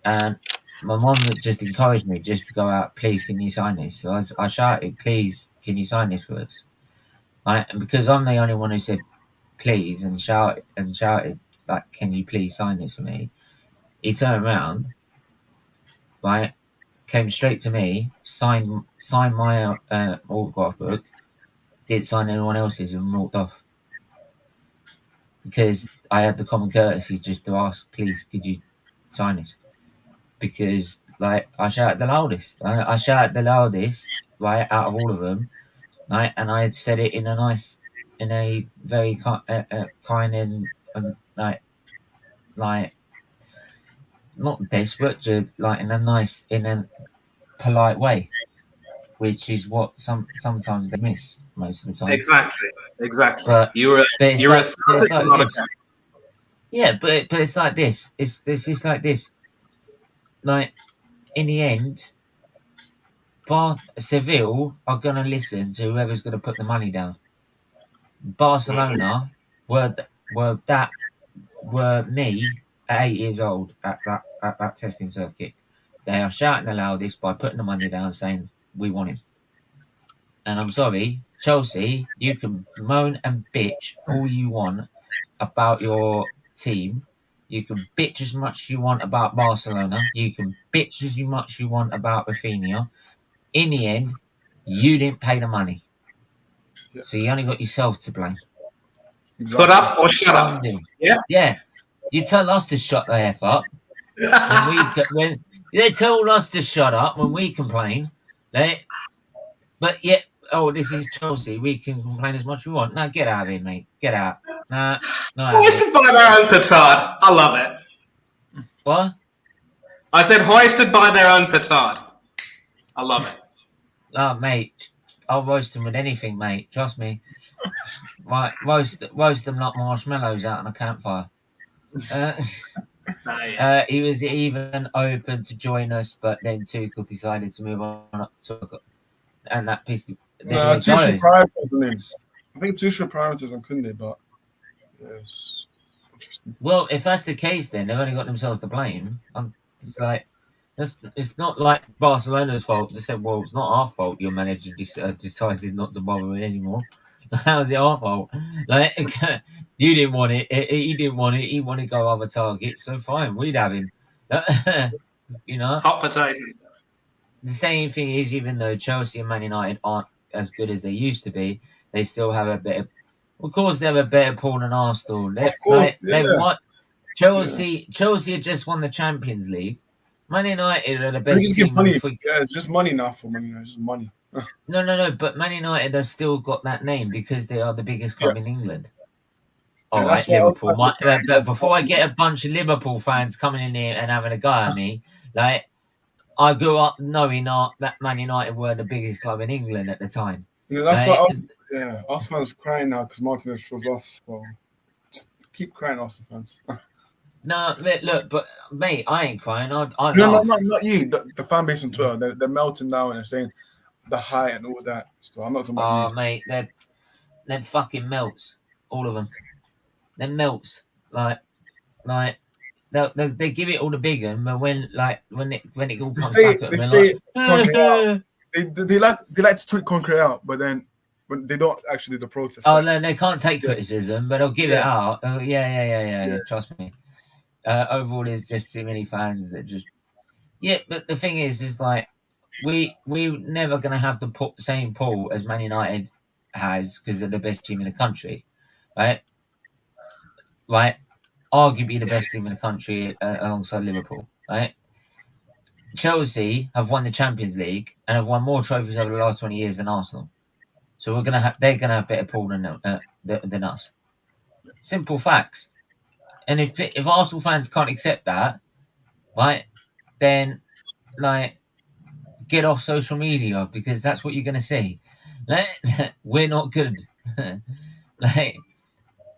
And my mum just encouraged me just to go out. Please, can you sign this? So I shouted, "Please, can you sign this for us?" Right, and because I'm the only one who said please and shouted like, "Can you please sign this for me?" He turned around, right, came straight to me, signed my autograph book, didn't sign anyone else's, and walked off. Because I had the common courtesy just to ask, "Please, could you sign this?" Because like I shouted the loudest. I shouted the loudest, right, out of all of them, right, and I had said it in a very kind and like not desperate, just like in a polite way, which is what sometimes they miss most of the time. Exactly. But yeah, but it's like this. It's like this. Like in the end, Seville are going to listen to whoever's going to put the money down. Barcelona were me at 8 years old at that testing circuit. They are shouting the loudest by putting the money down, saying we want him. And I'm sorry, Chelsea, you can moan and bitch all you want about your team. You can bitch as much as you want about Barcelona. You can bitch as much as you want about Rafinha. In the end, you didn't pay the money. Yeah. So you only got yourself to blame. Exactly. Put up or shut up. Yeah. You tell us to shut the F up. when they tell us to shut up when we complain. But yet, this is Chelsea. We can complain as much as we want. No, get out of here, mate. Get out. No. Hoisted by their own petard. I love it. What? I said hoisted by their own petard. I love it. Oh, mate. I'll roast them with anything, mate. Trust me. Right, roast them like marshmallows out on a campfire. He was even open to join us, but then Tuchel decided to move on and that pissed him. Tuchel prioritized on him. I think Tuchel prioritized on Koundé, but yes, interesting. Well, if that's the case, then they've only got themselves to blame. It's like it's not like Barcelona's fault. They said, "Well, it's not our fault. Your manager decided not to bother it anymore." How's it our fault? Like, you didn't want it. He didn't want it. He wanted to go other targets. So fine, we'd have him. You know, hot potato. The same thing is, even though Chelsea and Man United aren't as good as they used to be, they still have a better. Of course, they have a better pool than Arsenal. They've won. Chelsea had just won the Champions League. Man United are the best team. It's just money now for Man United. It's just money. No. But Man United have still got that name because they are the biggest club in England. All right, Liverpool. But before I get a bunch of Liverpool fans coming in here and having a go at me, like I grew up knowing that Man United were the biggest club in England at the time. Yeah, that's why us fans crying now because Martinez chose us. So just keep crying, Arsenal fans. No, look, but mate, I ain't crying. I No, laugh. not you. The fan base on Twitter, they're melting now and they're saying the height and all that. So I'm not talking about you. Mate, they're fucking melts, all of them. They're melts, like they give it all the big one, but when it all comes back at them, they like to tweet concrete out, but then when they don't actually do the protest. No, they can't take criticism, but they'll give it out. Yeah. Trust me. Overall, there's just too many fans that just But the thing is like we're never gonna have the same pull as Man United has because they're the best team in the country, right? Right. Arguably the best team in the country alongside Liverpool, right? Chelsea have won the Champions League and have won more trophies over the last 20 years than Arsenal. So they're gonna have better pull than us. Simple facts. And if Arsenal fans can't accept that, right, then like get off social media because that's what you're gonna see. We're not good.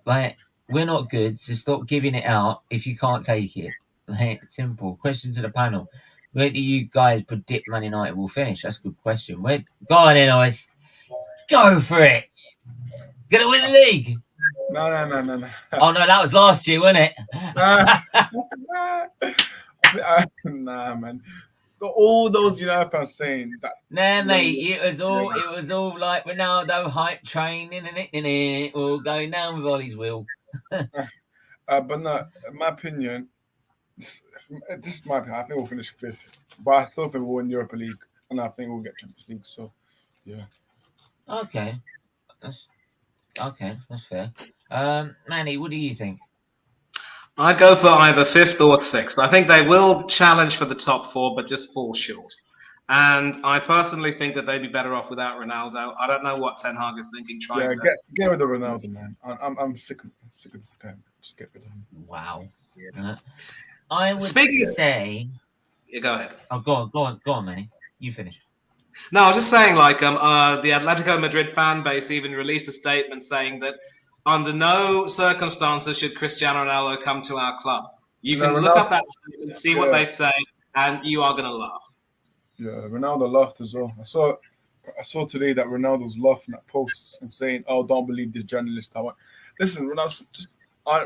like we're not good, so stop giving it out if you can't take it. Simple. Question to the panel. Where do you guys predict Man United will finish? That's a good question. Go on in, Ice. Go for it. Gonna win the league. No. Oh no, that was last year, wasn't it? Nah, man. All those United fans saying that. Nah, mate, it was all like Ronaldo hype train, all going down with Ollie's wheel. But no, in my opinion, this is my opinion. I think we'll finish 5th, but I still think we'll win Europa League, and I think we'll get Champions League. So, yeah. Okay, that's fair. Manny, what do you think? I go for either 5th or 6th. I think they will challenge for the top 4, but just fall short. And I personally think that they'd be better off without Ronaldo. I don't know what Ten Hag is thinking. Get rid of Ronaldo, man. I'm sick of this guy. Just get rid of him. Wow. I would say. Yeah, go ahead. Oh, go on, Manny. You finish. No, I was just saying, like, the Atletico Madrid fan base even released a statement saying that under no circumstances should Cristiano Ronaldo come to our club. You can look up that statement, see what they say, and you are going to laugh. Yeah, Ronaldo laughed as well. I saw today that Ronaldo's laughing at posts and saying, "Oh, don't believe this journalist." Listen, Ronaldo.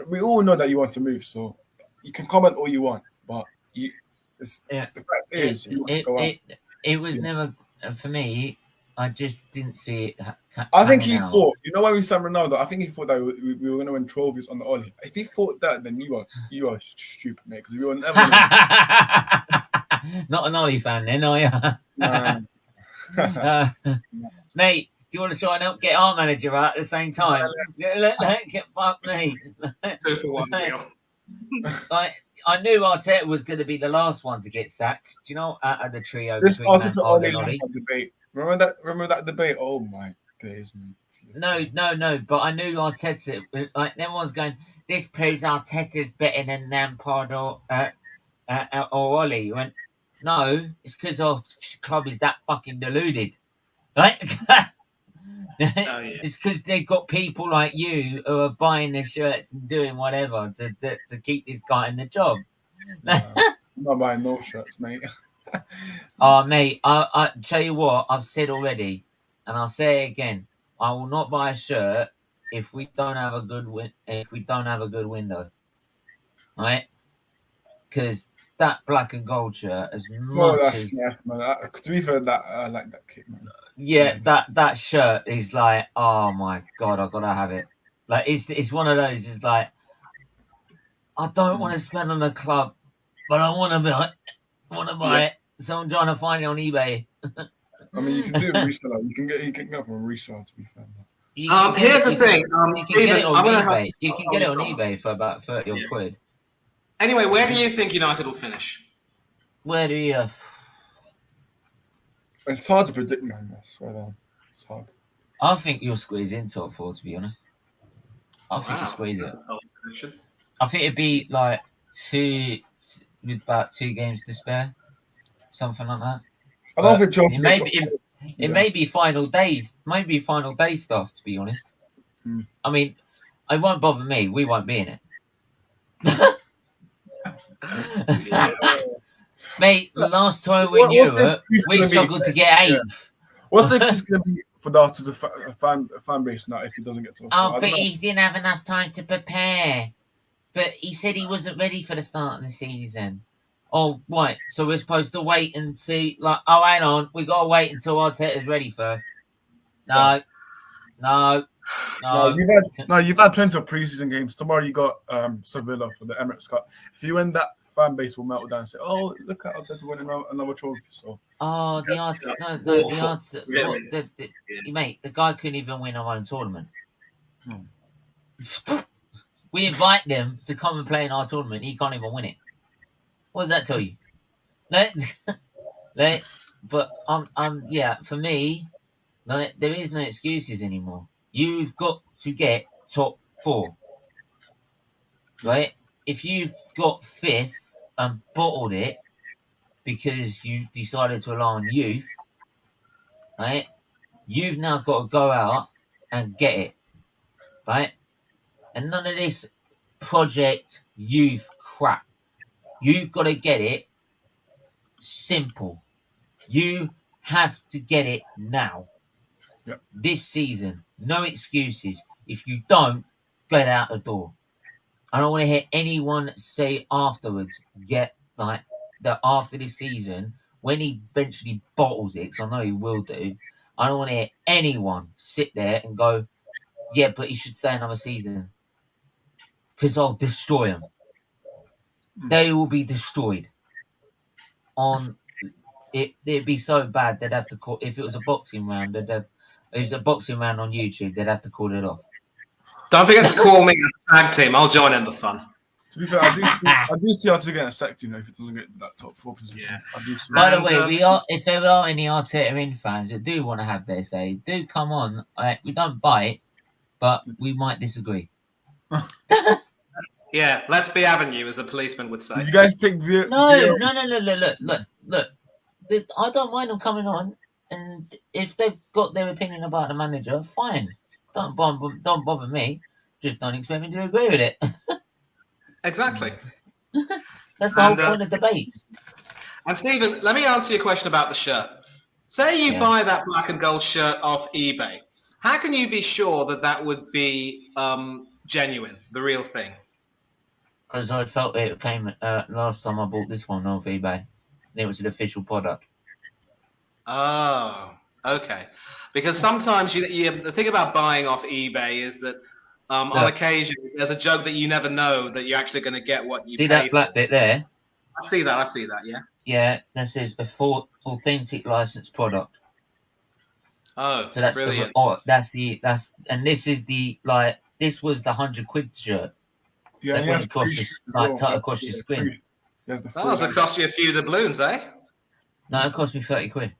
We all know that you want to move, so you can comment all you want, but the fact is, it was never for me. I just didn't see it. I think he thought, when we signed Ronaldo, I think he thought that we were going to win trophies on the Ollie. If he thought that, then you are stupid, mate, because we will never win. Not an Ollie fan, then, are you? Mate, do you want to try and help get our manager out at the same time? Fuck me. 2 for 1 deal. I knew Arteta was going to be the last one to get sacked. Do you know, out of the trio this between Arteta Ollie debate. Remember that debate? Oh my days, man. No. But I knew Arteta. Like everyone's going, this proves Arteta's better than Lampard or Ollie. You went, no, it's because our club is that fucking deluded, right? It's because they've got people like you who are buying the shirts and doing whatever to keep this guy in the job. I'm not buying no shirts, mate. Mate, I tell you what, I've said already, and I'll say it again. I will not buy a shirt if we don't have a good window, right? Because that black and gold shirt, as much as nice, man. To be fair, I like that kit, man. Yeah, that shirt is like, oh my god, I've got to have it. Like it's one of those. It's like I don't want to spend on a club, but I want to buy it. So I'm trying to find it on eBay. I mean, you can do a reseller. You can go from a reseller, to be fair. Here's the thing, Stephen. You can get it on eBay for about 30 or quid. Anyway, where do you think United will finish? Where do you? It's hard to predict, man. I swear down. It's hard. I think you'll squeeze in top 4, to be honest. I think you Wow, squeeze it. that's a solid prediction. I think it'd be like with about 2 games to spare, something like that. I don't think Chelsea. It may be final days, maybe final day stuff. To be honest, I mean, it won't bother me. We won't be in it. Mate, the last time we knew it, we struggled to get 8th. What's the excuse going to be for Dart as a fan base now if he doesn't get to? But he didn't have enough time to prepare. But he said he wasn't ready for the start of the season. Oh, right. So we're supposed to wait and see. Like, oh, hang on. We got to wait until Arteta's ready first. No. You've had plenty of preseason games. Tomorrow you got Sevilla for the Emirates Cup. If you win that, fan base will melt down and say, "Oh, look at Arteta winning another trophy." So, mate, the guy couldn't even win our own tournament. We invite them to come and play in our tournament. He can't even win it. What does that tell you? But for me, there is no excuses anymore. You've got to get top 4, right? If you've got 5th and bottled it because you decided to rely on youth, right? You've now got to go out and get it, right? And none of this project youth crap. You've got to get it simple. You have to get it now. Yep. This season. No excuses. If you don't, get out the door. I don't want to hear anyone say afterwards, that after this season, when he eventually bottles it, because I know he will do, I don't want to hear anyone sit there and go, yeah, but he should stay another season. Because I'll destroy them. They will be destroyed. It'd be so bad they'd have to call. If it was a boxing round, if it was a boxing round on YouTube, they'd have to call it off. Don't forget to call me a tag team. I'll join in the fun. To be fair, I do see Arteta getting sacked. If it doesn't get that top 4 position. Yeah. I do see. By the way, if there are any Arteta in fans that do want to have their say, do come on. We don't bite, but we might disagree. Yeah, let's be avenue, as a policeman would say. Did you guys take No. Look. I don't mind them coming on, and if they've got their opinion about the manager, fine. Don't bother me. Just don't expect me to agree with it. Exactly. That's the whole point of debates. And Stephen, let me answer your question about the shirt. Say you buy that black and gold shirt off eBay. How can you be sure that would be genuine, the real thing? Because I felt it came last time I bought this one off eBay. It was an official product. Oh, okay. Because sometimes the thing about buying off eBay is that on occasion there's a joke that you never know that you're actually going to get what you see pay that black for. bit there. I see that. Yeah. Yeah, that says a authentic licensed product. Oh, so that's brilliant. This is this was the £100 shirt. Yeah, that it cost across your screen. That doesn't cost you a few doubloons, eh? No, it cost me £30.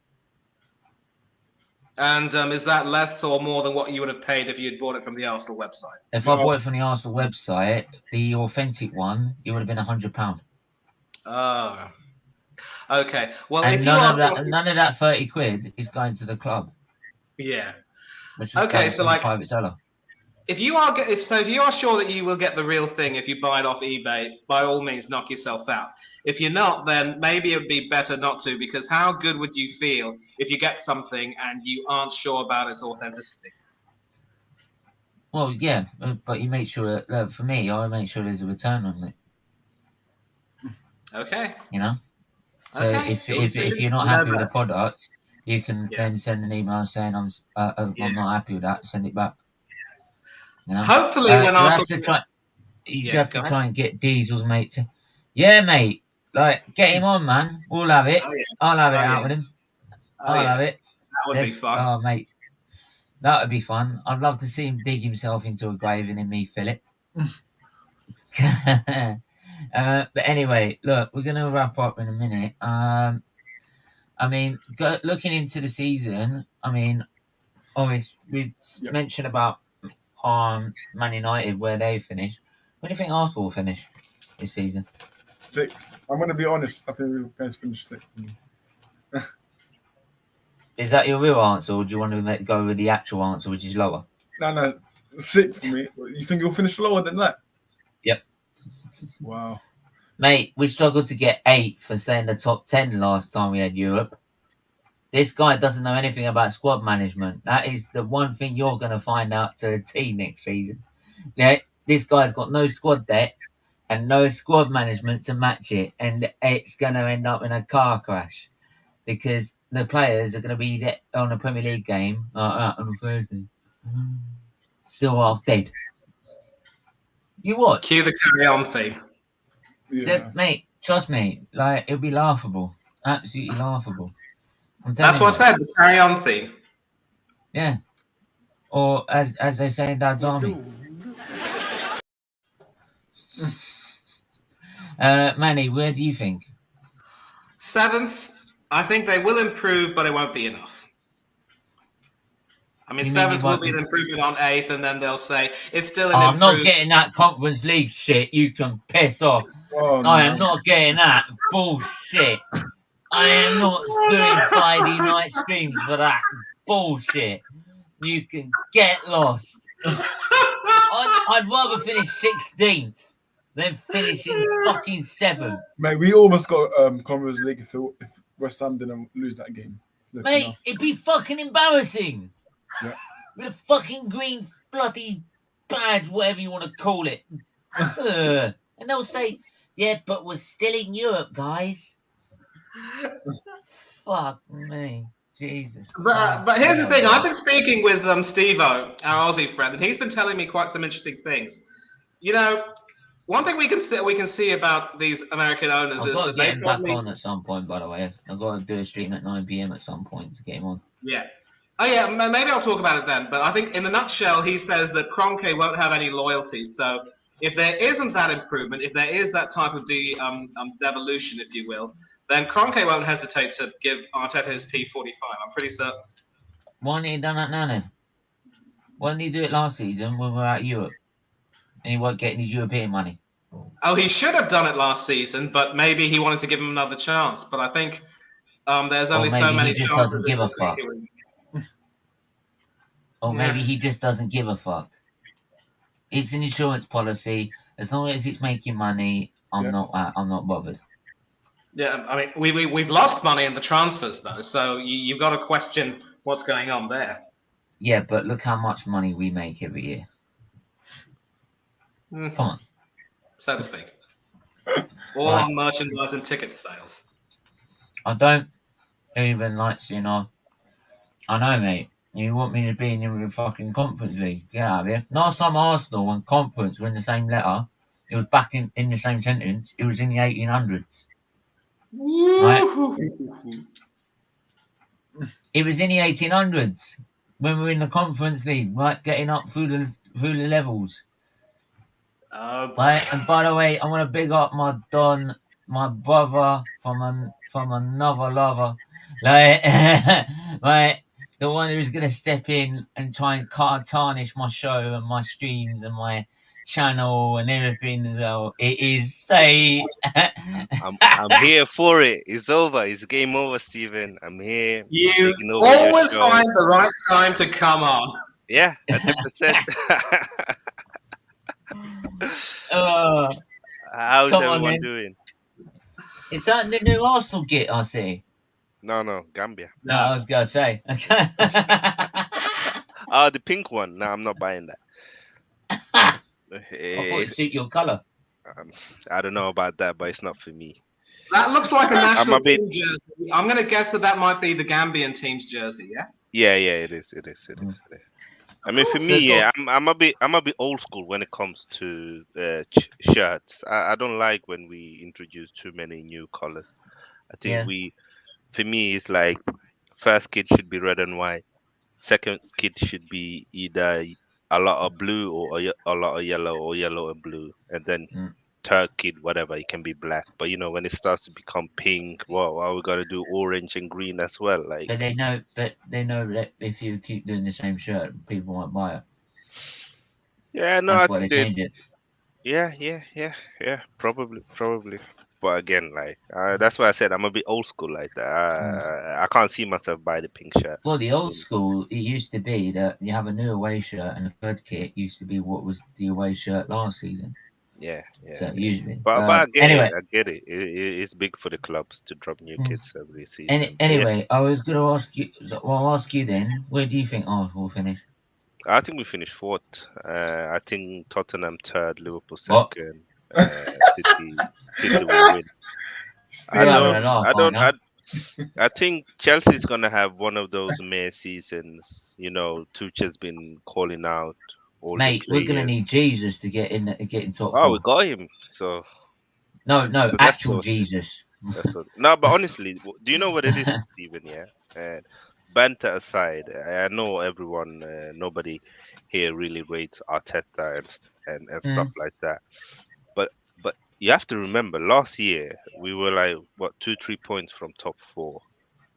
And is that less or more than what you would have paid if you'd bought it from the Arsenal website? If I bought it from the Arsenal website, the authentic one, it would have been £100. Oh, okay. Well, and none of that £30 is going to the club. Yeah. Okay, so private seller. If you are sure that you will get the real thing if you buy it off eBay, by all means, knock yourself out. If you're not, then maybe it would be better not to, because how good would you feel if you get something and you aren't sure about its authenticity? Well, yeah, but you make sure. For me, I make sure there's a return on it. Okay. You know. So if you're not happy with the product, you can then send an email saying I'm not happy with that. Send it back. You know? Hopefully, when Arsenal you have to try and get Diesel's mate to, mate. Like, get him on, man. We'll have it. I'll have it out with him. I'll have it. That would be fun. Oh, mate, that would be fun. I'd love to see him dig himself into a grave and then me fill it. But anyway, look, we're gonna wrap up in a minute. I mean, looking into the season, I mean, obviously we mentioned about on Man United where they finish. Where do you think Arsenal will finish this season? 6th. I'm going to be honest. I think we're going to finish 6th. Is that your real answer, or do you want to go with the actual answer, which is lower? No, 6th for me. You think you'll finish lower than that? Yep. Wow. Mate, we struggled to get 8th and stay in the top 10 last time we had Europe. This guy doesn't know anything about squad management. That is the one thing you're going to find out to a T next season. Yeah, this guy's got no squad depth and no squad management to match it, and it's going to end up in a car crash because the players are going to be on a Premier League game on a Thursday, still half dead. You what? Cue the carry on theme. Yeah. Mate, trust me, like it'll be laughable, absolutely laughable. That's what I said. The carry on theme. Yeah, or as they say in Dad's Army. Manny, where do you think? 7th. I think they will improve, but it won't be enough. I mean, 7th will be an improvement on 8th, and then they'll say it's still an improvement. I'm not getting that Conference League shit. You can piss off. I am not getting that bullshit. I am not doing Friday night streams for that bullshit. You can get lost. I'd rather finish 16th than finishing fucking 7th. Mate, we almost got Conference League if West Ham didn't lose that game. Mate, it'd be fucking embarrassing. Yeah. With a fucking green bloody badge, whatever you want to call it. And they'll say, yeah, but we're still in Europe, guys. Fuck me. Jesus. But here's the thing. I've been speaking with Steve-O, our Aussie friend, and he's been telling me quite some interesting things. You know, one thing we can see about these American owners is that they probably back on at some point. By the way, I've got to do a stream at 9 p.m. at some point to get him on. Yeah. Oh yeah, maybe I'll talk about it then. But I think in a nutshell, he says that Kroenke won't have any loyalty. So if there isn't that improvement, if there is that type of devolution, if you will, then Kroenke won't hesitate to give Arteta his P45. I'm pretty certain. Why didn't he done that now then? Why didn't he do it last season when we were out of Europe? And he weren't getting his European money. Oh, he should have done it last season, but maybe he wanted to give him another chance. But I think there's only so many chances. Doesn't give a fuck. Or maybe he just doesn't give a fuck. It's an insurance policy. As long as it's making money, I'm not bothered. Yeah, I mean, we've lost money in the transfers though, so you've got to question what's going on there. Yeah, but look how much money we make every year. Come on, so to speak. All on merchandise and ticket sales. I don't even like, I know, mate. You want me to be in the fucking Conference League? Get out of here. Last time Arsenal and Conference were in the same letter, it was back in the same sentence. It was in the 1800s. Right? It was in the 1800s when we were in the Conference League, right? Getting up through the levels. Right? And by the way, I want to big up my Don, my brother from another lover. Like, right? The one who's going to step in and try and tarnish my show and my streams and my channel and everything as well. It is say I'm here for it. It's over. It's game over, Stephen. I'm here. You always find the right time to come on. Yeah, 100%. How's everyone doing? Is that the new Arsenal kit I see? No, Gambia. No, I was going to say. Okay. The pink one. No, I'm not buying that. I thought it suit your colour. I don't know about that, but it's not for me. That looks like a national team jersey. I'm going to guess that might be the Gambian team's jersey, yeah? Yeah, it is. I mean, for me, I'm a bit old school when it comes to shirts. I don't like when we introduce too many new colors. I think for me, it's like first kit should be red and white. Second kit should be either a lot of blue or a lot of yellow or yellow and blue. And then third kit, whatever, it can be black. But, when it starts to become pink, well, are we going to do orange and green as well? Like, But they know that if you keep doing the same shirt, people won't buy it. Yeah, no, I That's why think they they. changed it. Yeah. Probably. But again, like that's why I said I'm a bit old school like that. I can't see myself buy the pink shirt. Well, the old school, it used to be that you have a new away shirt, and the third kit used to be what was the away shirt last season. Yeah. So usually, But I get it. anyway, I get it. It's big for the clubs to drop new mm, kids every season. But yeah, anyway, I was going to ask you. Well, I'll ask you then. Where do you think Arsenal will finish? I think we finished fourth. I think Tottenham third, Liverpool What? second. City will win. I You're Still having no. a don't. laugh, I aren't don't. you? I think Chelsea's gonna have one of those mare seasons. You know, Tuchel's been calling out all the Mate, we're going to players. need Jesus to get in top Oh, we four. got him. So, No, that's actual sorted. Jesus. That's what. No, but honestly, do you know what it is, Stephen? Yeah. And banter aside, I know everyone, nobody here really rates Arteta and stuff Mm, like that. But you have to remember, last year we were like what 2-3 points from top four.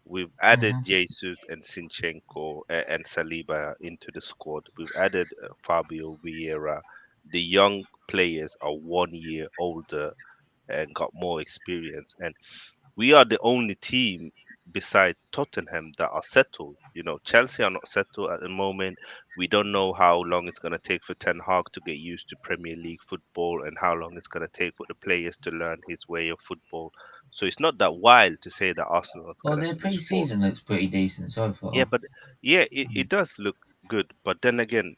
We've added hmm Jesus and Sinchenko and Saliba into the squad. We've added Fabio Vieira. The young players are 1 year older and got more experience. And we are the only team beside Tottenham that are settled. You know, Chelsea are not settled at the moment. We don't know how long it's going to take for Ten Hag to get used to Premier League football and how long it's going to take for the players to learn his way of football. So it's not that wild to say that Arsenal is Well, going to their finish fourth. pre-season looks pretty decent so Yeah, far. but yeah, it does look good. But then again,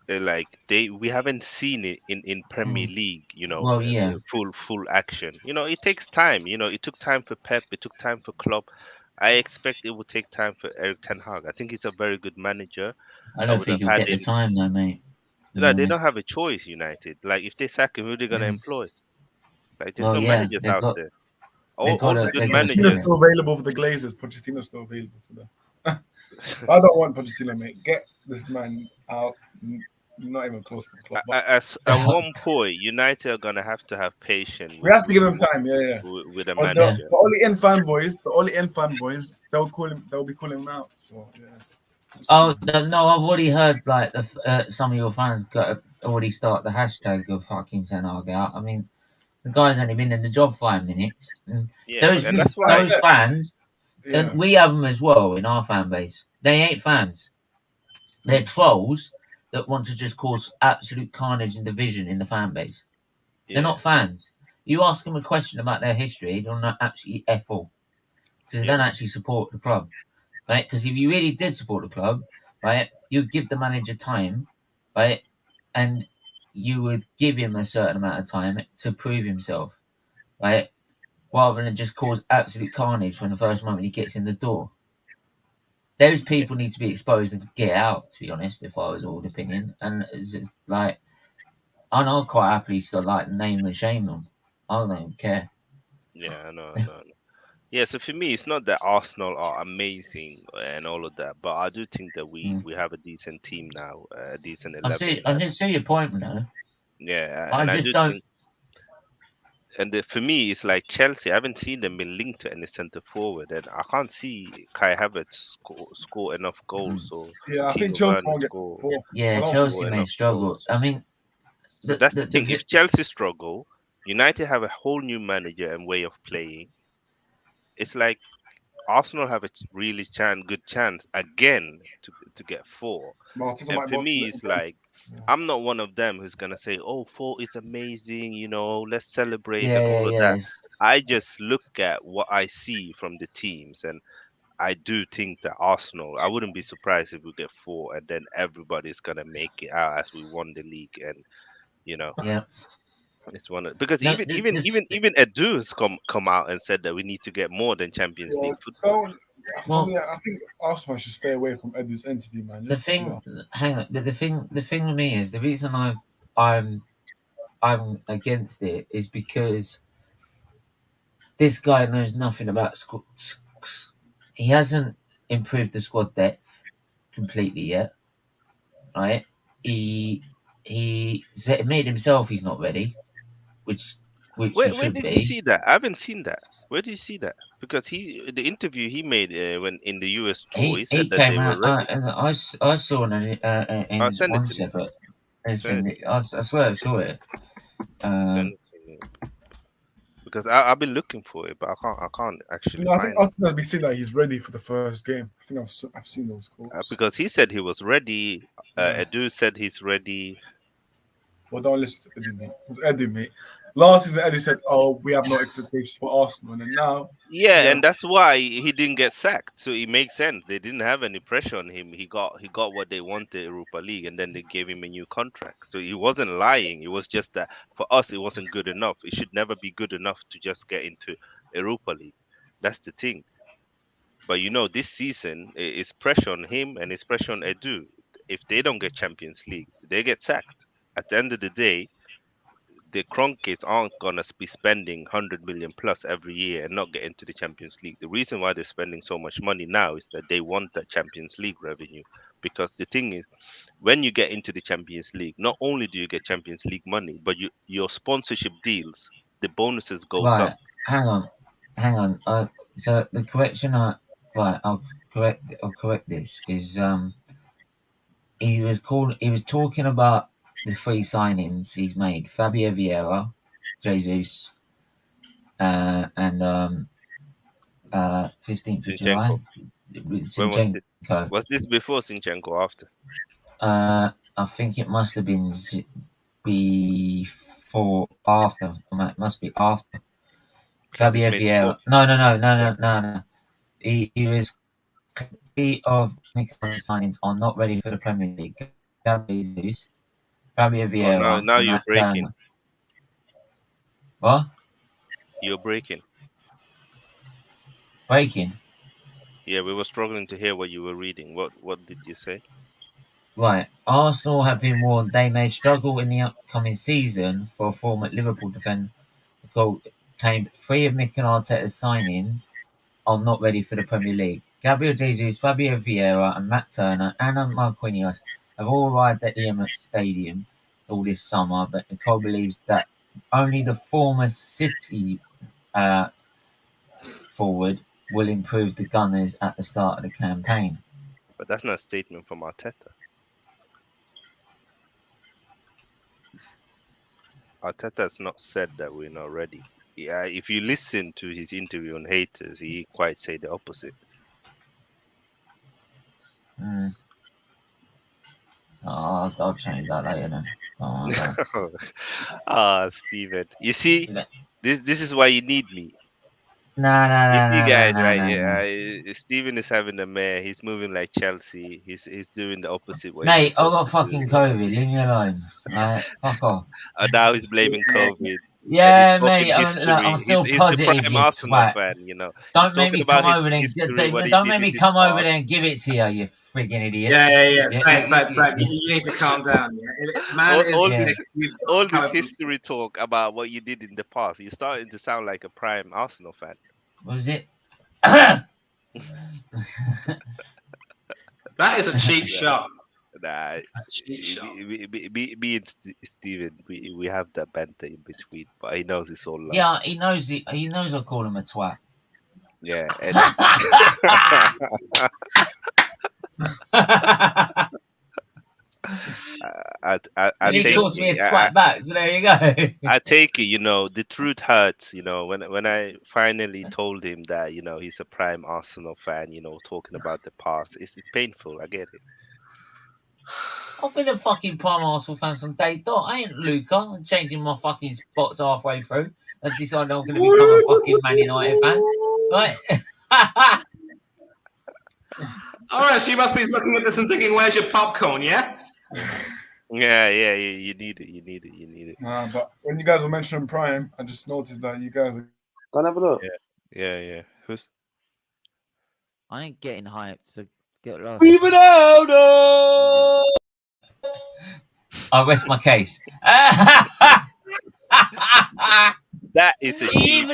like we haven't seen it in Premier Mm. League, you know, Well, yeah, full action. You know, it takes time. You know, it took time for Pep, it took time for Klopp. I expect it would take time for Eric Ten Hag. I think he's a very good manager. I I don't would think have you'll had get the him. time though, mate. To be No, they honest. don't have a choice. United, like if they sack him, who are they gonna Mm. employ? Like, there's Well, no yeah, managers out there. they've got All the to good they got to Pochettino's get managers. it. still available for the Glazers. Pochettino's still available for them. I don't want Pochettino, mate. Get this man out. Not even close to the club. But At one point, United are gonna have to have patience we have to give him time. Yeah, yeah. with a But Yeah. manager. the only N fanboys, they'll be calling him out. So yeah. We'll see. Oh no, I've already heard like some of your fans got already start the hashtag of fucking Ten Hag out. I mean, the guy's only been in the job 5 minutes. And Yeah, Is and this that's why. those fans, and Yeah. we have them as well in our fan base. They ain't fans. They're trolls that want to just cause absolute carnage and division in the fan base. They're Yeah, not fans. You ask them a question about their history, they'll not absolutely f all because they yeah, don't actually support the club, right? Because if you really did support the club, right, you'd give the manager time, right, and you would give him a certain amount of time to prove himself, right, rather than just cause absolute carnage from the first moment he gets in the door. Those yeah, people need to be exposed and get out. To be honest, if I was all opinion, and it's just like, and I'll quite happily still like name and shame them. I don't care. yeah. I know, I know. I know. Yeah, so for me, it's not that Arsenal are amazing and all of that, but I do think that Mm. we have a decent team now, a decent I 11. see. I can see your point, though. Yeah, I and I just do don't. think, and for me, it's like Chelsea. I haven't seen them been linked to any centre forward, and I can't see Kai Havertz score enough goals Mm. or Yeah, I think Timo Chelsea Werner won't get four. I Yeah, don't think. Chelsea score may enough struggle. goals. I mean, So that's the thing. If Chelsea struggle, United have a whole new manager and way of playing. It's like Arsenal have a really good chance again to get four. Arteta And might for go to me, it it's again. like I'm not one of them who's gonna say, "Oh, four is amazing," you know, let's celebrate and all of yeah. that. I just look at what I see from the teams, and I do think that Arsenal. I wouldn't be surprised if we get four, and then everybody's gonna make it out as we won the league, and you know. Yeah. It's one of, because No, even Edu has come out and said that we need to get more than Champions Yeah, League football. don't. For well, me, I think Arsenal should stay away from Edu's interview, man. the Just thing. Hang on. The thing with me is the reason I'm I'm against it is because this guy knows nothing about squad. He hasn't improved the squad depth completely yet, right? He he made himself he's not ready, which he Where should did you be. see that? I haven't seen that. Where did you see that? Because the interview he made when in the US tour, he He said that they came were out ready. and I saw I'll in send it one to me. second. Listen, I swear I saw it. Because I've been looking for it, but I can't actually find it. I think we see that he's ready for the first game. I think I've seen those quotes. Because he said he was ready. Edu said he's ready. Well, don't listen to Eddie, mate. Eddie, mate. Last season, Eddie said, "Oh, we have no expectations for Arsenal," and then now, and that's why he didn't get sacked. So it makes sense. They didn't have any pressure on him. He got what they wanted, Europa League, and then they gave him a new contract. So he wasn't lying. It was just that for us, it wasn't good enough. It should never be good enough to just get into Europa League. That's the thing. But this season it's pressure on him and it's pressure on Edu. If they don't get Champions League, they get sacked. At the end of the day, the Cronkies aren't gonna be spending 100 million plus every year and not get into the Champions League. The reason why they're spending so much money now is that they want that Champions League revenue. Because the thing is, when you get into the Champions League, not only do you get Champions League money, but your sponsorship deals, the bonuses goes up. Hang on. So the correction I'll correct this is he was talking about the 3 signings he's made: Fabio Vieira, Jesus, and 15th of July. Zinchenko. Was this before Zinchenko or after? I think it must have been after. It must be after. Fabio Vieira. No. He was of Mangala's signings are not ready for the Premier League. Jesus, Fabio Vieira. Now you're breaking. What? You're breaking. Breaking? Yeah, we were struggling to hear what you were reading. What did you say? Right. Arsenal have been warned they may struggle in the upcoming season for a former Liverpool defender claimed 3 of Mikel Arteta's signings are not ready for the Premier League. Gabriel Jesus, Fabio Vieira and Matt Turner and Marquinhos have all arrived at the Emirates Stadium all this summer, but Nicole believes that only the former City forward will improve the Gunners at the start of the campaign. But that's not a statement from Arteta. Arteta's not said that we're not ready. Yeah, if you listen to his interview on Haters, he quite say the opposite. I'll change that later then. Steven. You see, this is why you need me. Nah, guys, right? Steven is having a mare. He's moving like Chelsea. He's doing the opposite way. Mate, I got fucking COVID. Leave me alone. Fuck off. Now he's blaming COVID. Yeah, mate. I'm still positive. He's the prime Arsenal fan, Don't make me come over there. Don't make me come over there and give it to you, you friggin' idiot. Yeah. Same. You need to calm down. All this history talk about what you did in the past, you're starting to sound like a prime Arsenal fan. Was it? That is a cheap shot. Nah, me and Steven, we have that banter in between, but he knows it's all love. Yeah, he knows it. He knows I call him a twat. Yeah. He calls me a twat back, so there you go. I take it, the truth hurts, when I finally told him that, he's a prime Arsenal fan, talking about the past. It's painful, I get it. I've been a fucking prime Arsenal fan from day dot. I ain't Luca. I'm changing my fucking spots halfway through. I decided I'm going to become a fucking Man United fan. Right? Alright, so you must be looking at this and thinking, where's your popcorn, yeah? Yeah, you need it. But when you guys were mentioning Prime, I just noticed that you guys are... Go and have a look. Yeah. Who's? I ain't getting hyped, so get lost. Even out! I'll rest my case. That is a cheap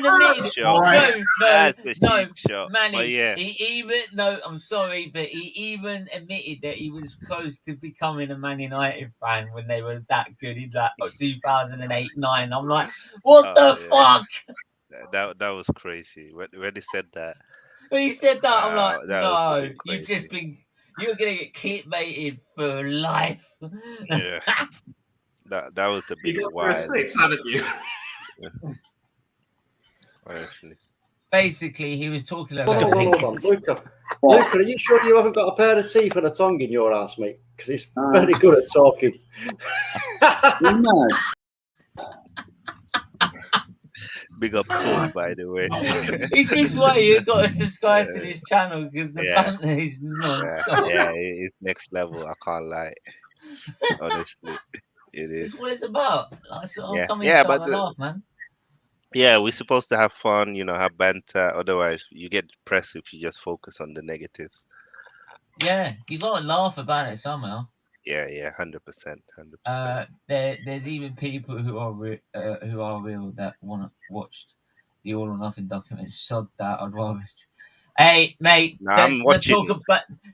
shot. Manny, I'm sorry, but he even admitted that he was close to becoming a Man United fan when they were that good in 2008-9. I'm like, what the fuck? That was crazy. When he said that. When he said that, I'm like, no, You're gonna get clickbaited for life. Yeah, that was a bit You got the wild, receipts, haven't you? honestly. Basically, he was talking about. Hold on, Luca. Luca, are you sure you haven't got a pair of teeth and a tongue in your ass, mate? Because he's very good at talking. You're mad. Big up Paul, by the way. This is why you got to subscribe to this channel, because the banter is non-stop. Yeah, it's next level. I can't lie. Honestly, it is. It's what it's about. Like, so Yeah. come Yeah, and but laugh, man. Yeah, we're supposed to have fun, have banter. Otherwise, you get depressed if you just focus on the negatives. Yeah, you got to laugh about it somehow. Yeah, 100%, 100%. There's even people who are real that want to watch the All or Nothing documentary. Sod that, I'd rather. Hey, mate, No, I'm let's watching.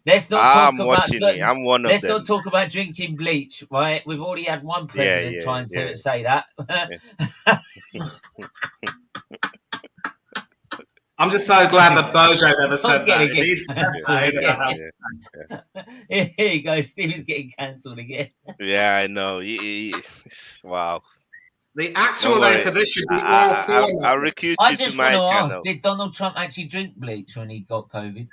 Let's not I'm talk watching about. it. I'm one of Let's them. not talk about drinking bleach, right? We've already had one president try and say that. I'm just so glad that Bojo never said that. Here you go. Steve's getting cancelled again. Yeah, I know. Wow. The actual name for this should be All Four. I'll recruit I you just to my want to channel. ask: did Donald Trump actually drink bleach when he got COVID?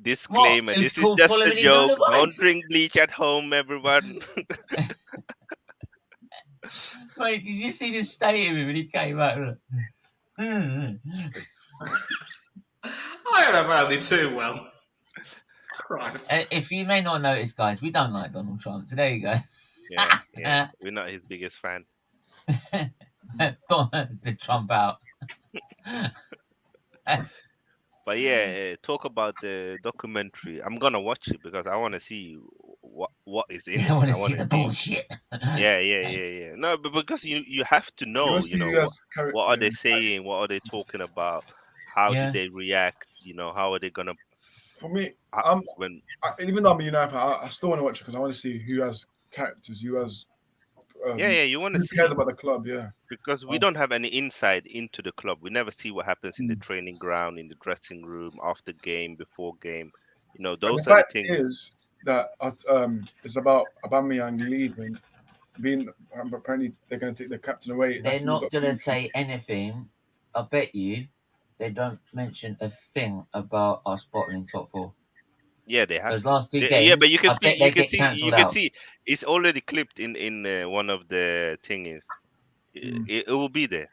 Disclaimer: this is just a joke. Don't drink bleach at home, everyone. Wait, did you see the state of him when he came out? I remember only too well. Christ. If you may not notice, guys, we don't like Donald Trump. So there you go. Yeah, we're not his biggest fan. The Trump out. But yeah, talk about the documentary. I'm gonna watch it because I want to see what is in it. I want to see the bullshit. Yeah. No, but because you have to know, what are they saying? What are they talking about? How did they react? How are they gonna? For me, even though I'm a United fan, I still want to watch it because I want to see who has characters, who has. You want to see cares about the club, because we don't have any insight into the club. We never see what happens in the training ground, in the dressing room, after game, before game. Those are the things. Is that it's about Aubameyang leaving, apparently they're going to take the captain away. They're not going to say anything. I bet you they don't mention a thing about us bottling top four. Yeah, they have. Those last two games. Yeah, but you can see. It's already clipped in one of the thingies. It will be there.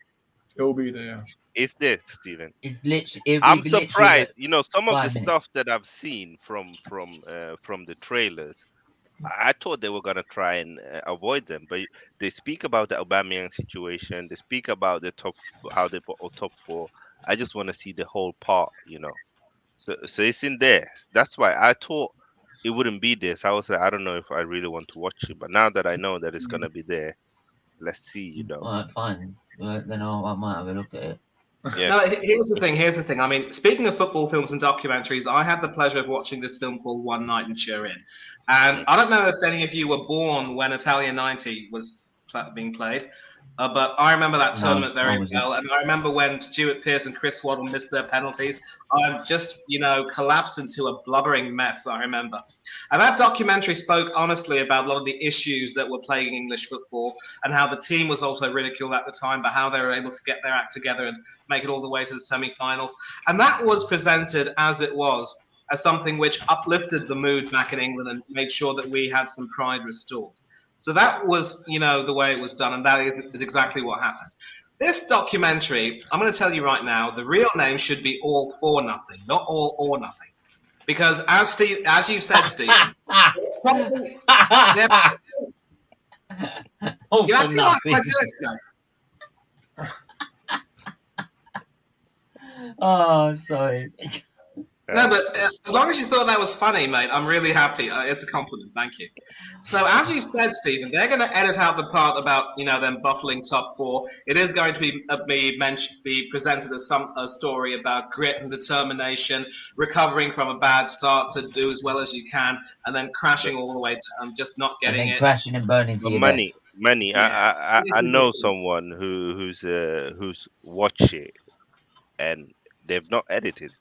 It will be there. Yeah. It's there, Stephen. It's literally. I'm surprised. Some of the stuff that I've seen from the trailers, I thought they were gonna try and avoid them, but they speak about the Aubameyang situation. They speak about how they put top four. I just want to see the whole part, So it's in there. That's why I thought it wouldn't be there. So I was like, I don't know if I really want to watch it. But now that I know that it's gonna be there, let's see. All right, fine. Then I might have a look at it. Yeah. No, here's the thing. I mean, speaking of football films and documentaries, I had the pleasure of watching this film called One Night in Turin. And I don't know if any of you were born when Italia 90 was being played. But I remember that tournament very well, and I remember when Stuart Pearce and Chris Waddle missed their penalties. I just, collapsed into a blubbering mess, I remember. And that documentary spoke honestly about a lot of the issues that were plaguing English football and how the team was also ridiculed at the time, but how they were able to get their act together and make it all the way to the semi-finals. And that was presented as it was, as something which uplifted the mood back in England and made sure that we had some pride restored. So that was, the way it was done, and that is exactly what happened. This documentary, I'm going to tell you right now, the real name should be All for Nothing, not All or Nothing, because as you said, Stephen, you actually like my joke, Oh, sorry. No, but as long as you thought that was funny, mate, I'm really happy. It's a compliment. Thank you. So, as you said, Stephen, they're going to edit out the part about, them bottling top four. It is going to be presented as a story about grit and determination, recovering from a bad start to do as well as you can, and then crashing all the way to just not getting it. Crashing and burning to your money. Yeah. I know someone who's watched it, and they've not edited.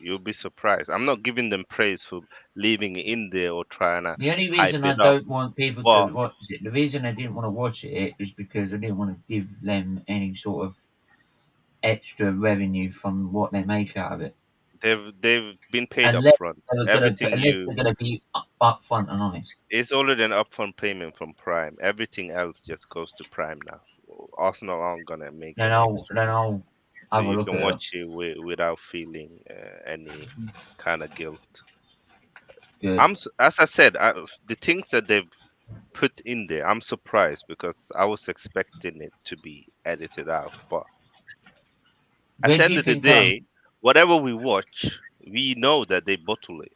You'll be surprised. I'm not giving them praise for leaving it in there or trying to The only hype reason I it up. don't want people But to watch it, the reason I didn't want to watch it is because I didn't want to give them any sort of extra revenue from what they make out of it. they've been paid up Unless front. they're Everything going to be upfront and honest. it's already an upfront payment from Prime. Everything else just goes to Prime now. Arsenal aren't gonna make Then any I'll extra. I'll So have a you look can at it. watch it without feeling any kind of guilt. Good. As I said, the things that they've put in there, I'm surprised because I was expecting it to be edited out. But at Where the do end you of the think? day, whatever we watch, we know that they bottle it.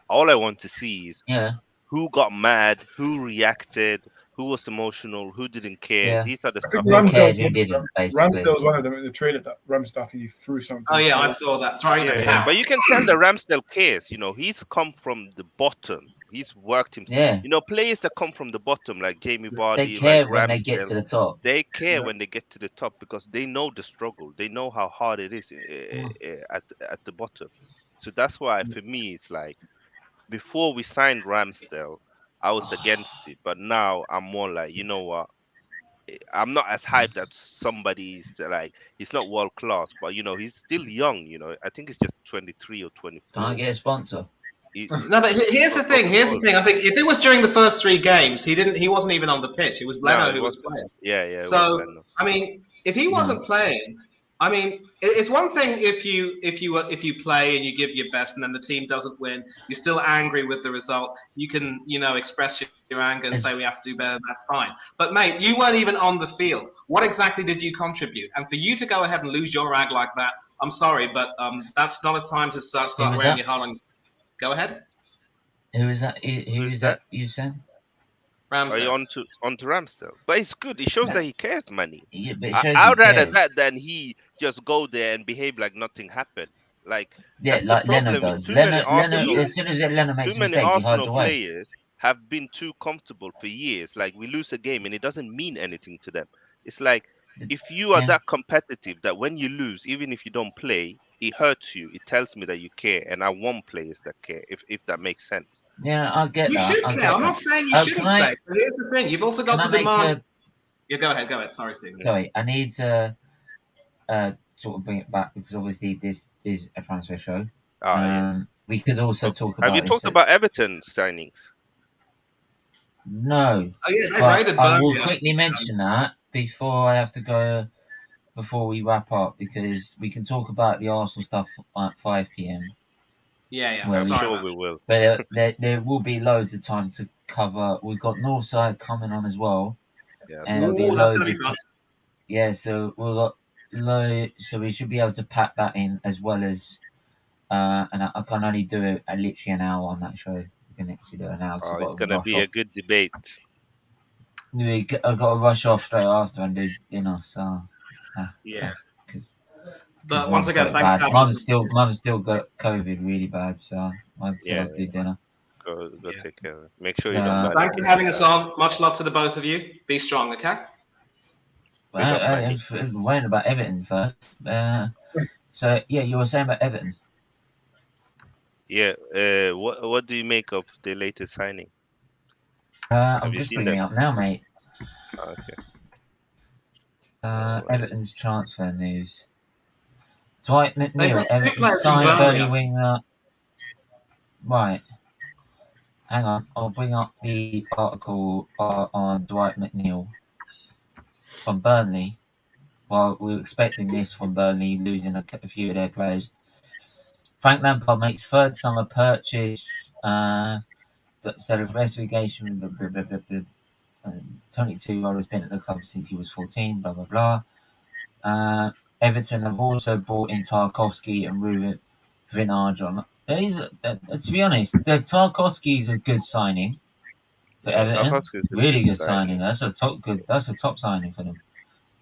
All I want to see is Yeah, who got mad, who reacted, who was emotional, who didn't care. yeah. These are the I think stuff I Who want cares to who see. didn't? Basically, Ramsdale's one of them in the trailer that Ramsdale he threw something. Oh yeah, I saw that. Throwing the Yeah, towel. but you can tell that Ramsdale cares. You know, he's come from the bottom. He's worked himself. yeah. You know, players that come from the bottom, like Jamie They Vardy, like care when they get Ramsdale, to the top. they care Yeah. when they get to the top because they know the struggle. They know how hard it is at the bottom. So that's why, for me, it's like before we signed Ramsdale, I was against it, but now I'm more like, you know what? I'm not as hyped as somebody's like he's not world class, but you know he's still young. You know, I think he's just 23 or Can I 24. get a sponsor? No, but here's the thing. Here's the thing. I think if it was during the first 3 games, he wasn't even on the pitch. It was No, Leno it who was was playing. yeah, it was So Werner. I mean, if he wasn't playing, I mean, it's one thing if you play and you give your best and then the team doesn't win, you're still angry with the result. You can express your anger and say we have to do better. That's fine. But mate, you weren't even on the field. What exactly did you contribute? And for you to go ahead and lose your rag like that, I'm sorry, but that's not a time to start wearing your heart on. Go ahead. Who is that? Who is that? You said? Are you Ramsdale. on to Ramsdale? But it's good. It shows that he cares, money. Yeah, but it shows I'd he rather cares. that than he just go there and behave like nothing happened. Like Yeah, that's the like Leno problem with does. too many Leno, Arsenal. as soon as Leno makes Too a many mistake, he hides Arsenal away. players have been too comfortable for years. Like we lose a game and it doesn't mean anything to them. It's like if you are Yeah. that competitive that when you lose, even if you don't play, it hurts you. It tells me that you care, and I want players that care. If that makes sense. Yeah, I get You that. should I care. get I'm that. not saying you Can shouldn't I? say. But here's the thing: you've also got Can to I make demand. Yeah, go ahead. Sorry, Stephen. Sorry, I need to sort of bring it back because obviously this is a transfer show. Yeah. We could also talk about. Have you talked about Everton signings? No, Oh yeah, they but raided I will Burnley. quickly mention that before I have to go. Before we wrap up, because we can talk about the Arsenal stuff at 5 p.m. Yeah. Where I'm Sorry sure about we will. But there will be loads of time to cover. We've got Northside coming on as well, Yeah, and there'll be Ooh, that's loads gonna of be fun. yeah. So we've got so we should be able to pack that in as well as and I can only do it literally an hour on that show. We can actually do an hour. Oh, I've it's got to gonna rush be a off. good debate. I've got to rush off straight after and do dinner. So Yeah. because But once again, thanks for having Mum's still got COVID really bad, so I still have to do dinner. Go Yeah. take care of it. Make sure you don't buy Thanks for having us on. Much love to the both of you. Be strong, okay? Big up, I'm worrying about Everton first. So yeah, you were saying about Everton. Yeah. What do you make of the latest signing? I'm you just seen bringing it that? up now, mate. Okay. Everton's transfer news. Dwight They've McNeil, got 2 Everton players from signed Burnley. Burnley winger. Right. Hang on, I'll bring up the article on Dwight McNeil from Burnley. Well, we were expecting this from Burnley, losing a few of their players. Frank Lampard makes third summer purchase. So the investigation. 22-year-old has been at the club since he was 14. Blah blah blah. Everton have also bought in Tarkowski and Ruben Vinage. To be honest, the Tarkowski is a good signing for Everton. Tarkowski's a Really good signing. signing. That's a top signing for them.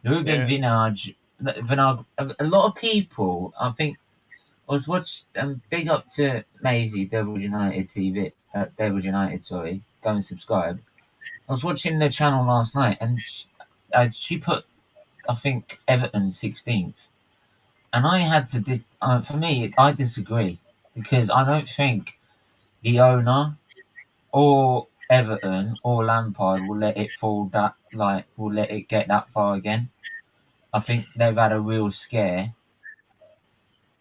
Ruben Yeah. Vinage. A lot of people, I think, I was watching. Big up to Maisie, Devils United TV. Devils United, sorry. Go and subscribe. I was watching the channel last night, and she put, I think, Everton 16th, and I had to. For me, I disagree. because I don't think the owner or Everton or Lampard will let it fall that will let it get that far again. I think they've had a real scare,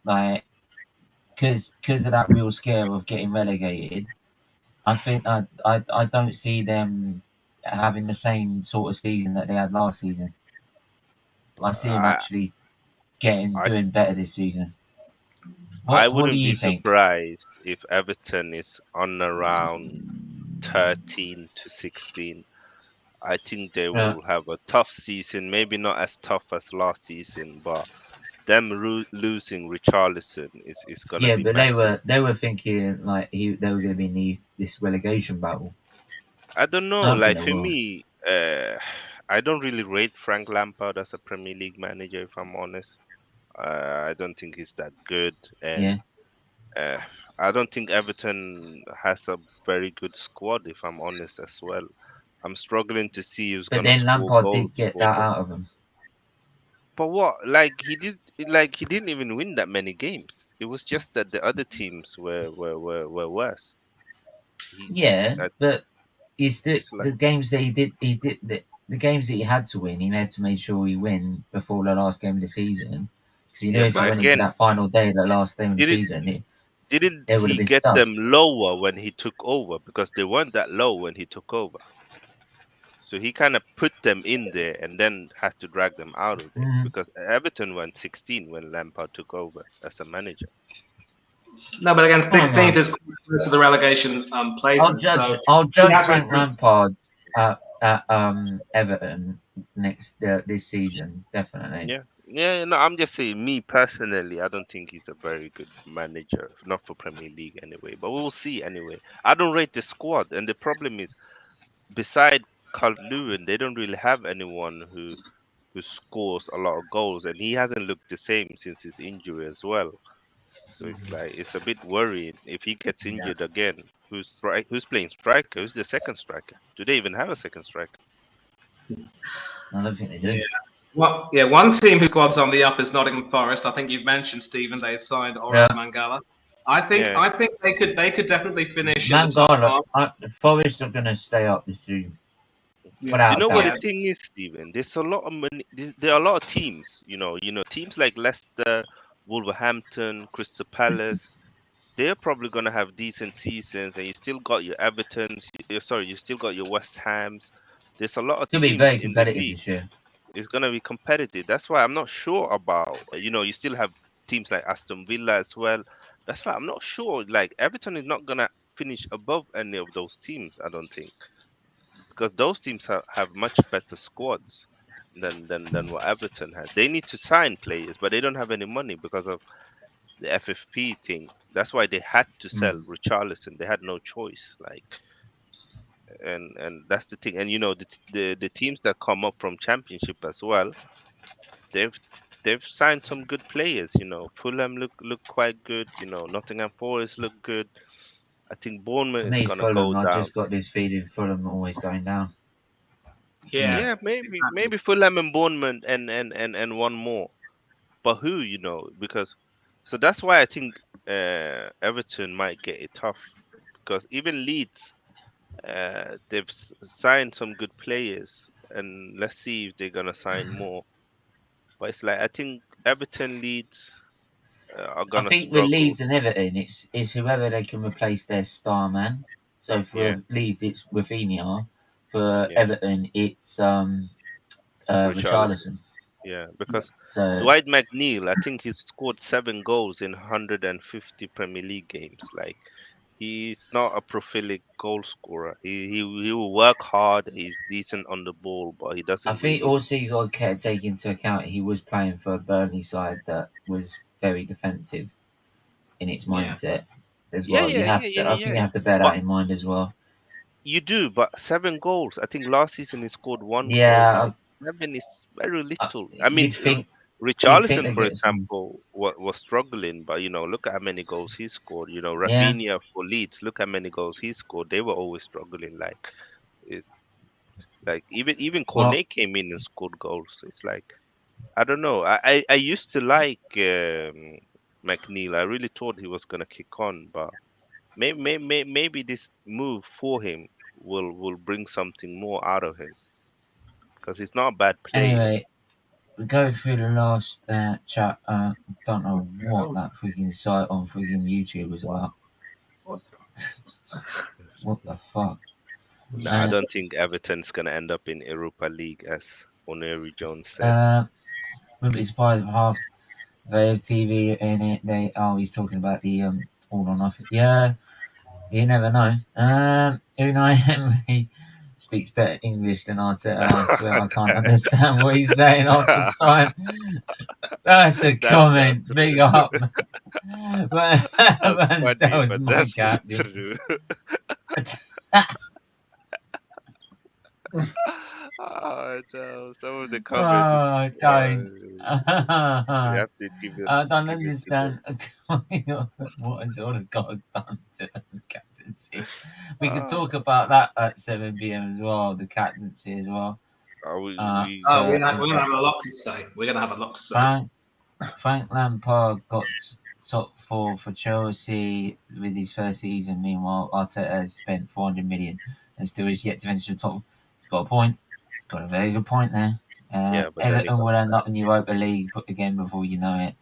like because of that real scare of getting relegated. I think I don't see them having the same sort of season that they had last season. I see them I actually I doing better this season. I What do wouldn't be you think? surprised if Everton is on around 13 to 16. I think they Uh, will have a tough season, maybe not as tough as last season, but them losing Richarlison is gonna yeah, be but massive. they were thinking like they were going to be in this relegation battle. I don't I know, don't think like they for will. me, I don't really rate Frank Lampard as a Premier League manager, if I'm honest. I don't think he's that good, and Yeah, uh, I don't think Everton has a very good squad, if I'm honest as well. I'm struggling to see who's but gonna then score Lampard goals did get for that them. out of them. But what, he didn't even win that many games. It was just that the other teams were worse. He, Yeah, uh, but it's it's like, the games that he did the games that he had to win. He had to make sure he win before the last game of the season because he knew yeah, if he but went into again, that final day, the last game of the didn't season, didn't it would have he been get them stuffed. lower when he took over? Because they weren't that low when he took over. So he kind of put them in there and then had to drag them out of there Mm. because Everton went 16 when Lampard took over as a manager. No, but again, I don't 16th know. is close to the relegation places. So he has Frank improved. Lampard at Everton this season definitely. Yeah. Yeah, no, I'm just saying, me personally, I don't think he's a very good manager, not for Premier League anyway. But we'll see anyway. I don't rate the squad, and the problem is, beside Calvert Lewin, they don't really have anyone who scores a lot of goals, and he hasn't looked the same since his injury as well. So it's like it's a bit worrying if he gets Yeah, injured again. Who's playing striker? Who's the second striker? Do they even have a second striker? I don't think they Yeah. do. Well, yeah, one team whose squad's on the up is Nottingham Forest. I think you've mentioned, Stephen, they signed Orel Yeah, Mangala. I think Yeah. I think they could definitely finish in the top Mangala. half. The Forest are going to stay up this season Yeah, Do you without a know what doubt. the yeah, thing is, Stephen? There's a lot of money. There are a lot of teams. Teams like Leicester, Wolverhampton, Crystal Palace. They're probably gonna have decent seasons, and you still got your Evertons. You still got your West Hams. There's a lot of Could be teams very in the competitive league. this year. It's gonna be competitive. That's why I'm not sure about. You still have teams like Aston Villa as well. That's why I'm not sure. Like Everton is not gonna finish above any of those teams. I don't think because those teams have much better squads than what Everton has. They need to sign players, but they don't have any money because of the FFP thing. That's why they had to sell Mm. Richarlison. They had no choice. Like, and that's the thing. And the teams that come up from Championship as well, they've they've signed some good players. Fulham look quite good. Nottingham Forest look good. I think For Bournemouth is me, gonna go Fulham, I down. just got this feeling Fulham are always going down. yeah. Mm. Yeah, Exactly. maybe Fulham and Bournemouth and one more. But who, because so that's why I think Everton might get it tough because even Leeds, they've signed some good players, and let's see if they're gonna sign more. But it's like I think Everton, Leeds are I gonna think with struggle. Leeds and Everton, it's whoever they can replace their star man. So Yeah, for Leeds, it's Rafinha. For yeah, Everton, it's Richarlison. Richarlison. Yeah, because So Dwight McNeil, I think he's scored 7 goals in 150 Premier League games. Like he's not a prolific goal scorer. He will work hard. He's decent on the ball, but he I doesn't think really. also you got to take into account he was playing for a Burnley side that was very defensive in its Yeah. mindset as Yeah, well. yeah, yeah, yeah, I think you yeah. have to bear But that in mind as well. you do, but 7 goals. I think last season he scored 1 goal. Yeah, Like 7 is very little. I mean, you'd think Richarlison, they for get some. example, was struggling, but look at how many goals he scored. Yeah, Rafinha for Leeds, look how many goals he scored. They were always struggling. It, like even well, Kone came in and scored goals. It's like I don't know. I used to like McNeil. I really thought he was gonna kick on, but maybe this move for him will bring something more out of him because he's not a bad player. Anyway, we go through the last chat. Don't know what that freaking site on freaking YouTube was about. What the fuck? No, I don't think Everton's gonna end up in Europa League, as Oneri Jones said. Wouldn't be surprised if half they have TV in it. He's talking about the all or nothing. Yeah, you never know. Unai Emery speaks better English than Arteta. I swear I can't understand what he's saying half the time. That's a comment. Big up. But that was my captain. True. Oh no! Some of the comments. I don't understand what has all of God done to the captaincy. We could talk about that at 7 p.m. as well. The captaincy as well. We're gonna have a lot to say. We're gonna have a lot to say. Frank Lampard got top 4 for Chelsea with his first season. Meanwhile, Arteta has spent 400 million and still is yet to finish the top. He's got a point. He's got a very good point there. Everton will end up in Europa League again before you know it.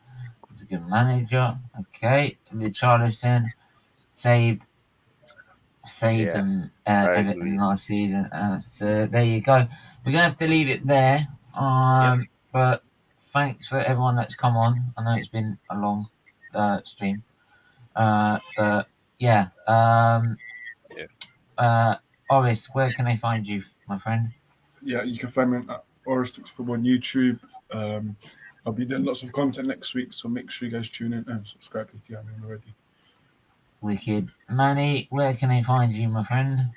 He's a good manager. Okay, Richarlison saved them Everton last season. So there you go. We're gonna have to leave it there. But thanks for everyone that's come on. I know it's been a long stream. But yeah. Oris, where can I find you, my friend? Yeah, you can find me at Oris Talks Football on YouTube. I'll be doing lots of content next week, so make sure you guys tune in and subscribe if you haven't already. Wicked. Manny, where can I find you, my friend?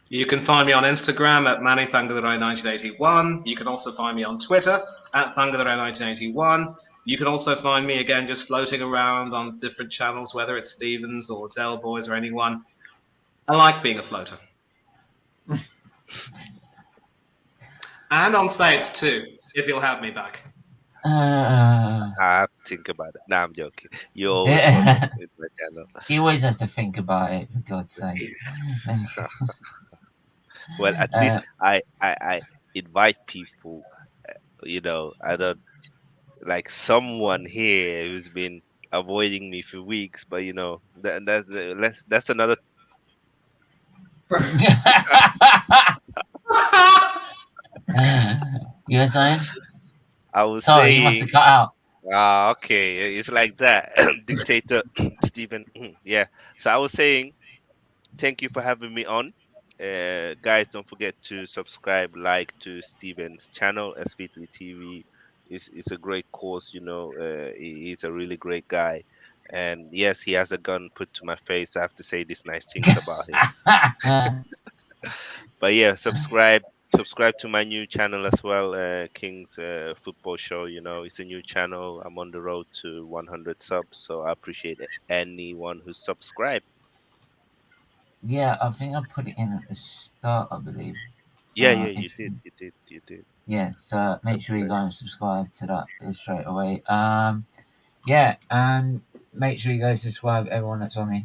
You can find me on Instagram at MannyThungatheRay1981. You can also find me on Twitter at ThungatheRay1981. You can also find me, again, just floating around on different channels, whether it's Stevens or Del Boys or anyone. I like being a floater. And on Saints too, if you'll have me back. I have to think about it. Nah, I'm joking. You always want with my channel. He always has to think about it, for God's sake. Well, at least I invite people. I don't like someone here who's been avoiding me for weeks, but that's another. You were saying? I was Sorry, saying. you must have cut out. Okay, it's like that, dictator Stephen. Yeah. So I was saying, thank you for having me on. Guys, don't forget to subscribe, like to Stephen's channel, SFeatleyTV. It's a great course, he's a really great guy. And yes, he has a gun put to my face. I have to say these nice things about him. But yeah, subscribe to my new channel as well, King's Football Show. It's a new channel. I'm on the road to 100 subs, so I appreciate anyone who subscribed. Yeah, I think I put it in at the start, I believe. Yeah, you did. Yeah, so make sure you go and subscribe to that straight away. Yeah, and make sure you guys subscribe, everyone that's on here,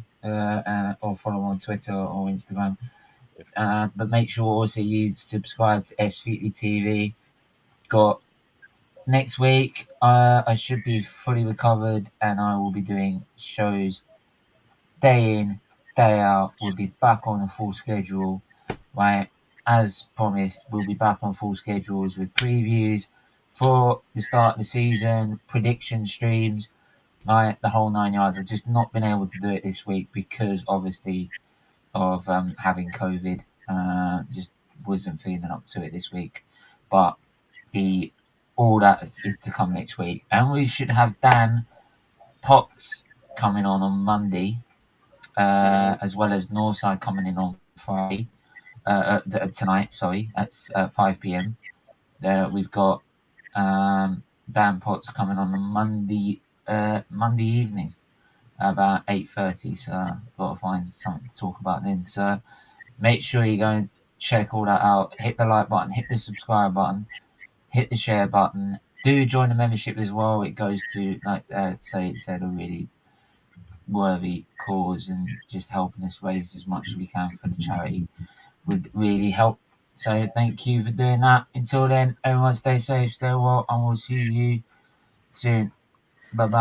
or follow on Twitter or Instagram. But make sure also you subscribe to SFeatleyTV. Got next week, I should be fully recovered and I will be doing shows day in, day out. We'll be back on a full schedule, right? As promised, we'll be back on full schedules with previews for the start of the season, prediction streams, right? The whole 9 yards. I've just not been able to do it this week because obviously of having COVID. Just wasn't feeling up to it this week. But all that is to come next week. And we should have Dan Potts coming on Monday, as well as Northside coming in on Friday. Tonight, sorry, at 5 p.m. We've got Dan Potts coming on Monday evening about 8:30. So I've got to find something to talk about then. So make sure you go and check all that out. Hit the like button, hit the subscribe button, hit the share button. do join the membership as well. It goes to, like say it said, a really worthy cause, and just helping us raise as much as we can for the charity would really help. So thank you for doing that. Until then, everyone stay safe, stay well, and we'll see you soon. Bye bye.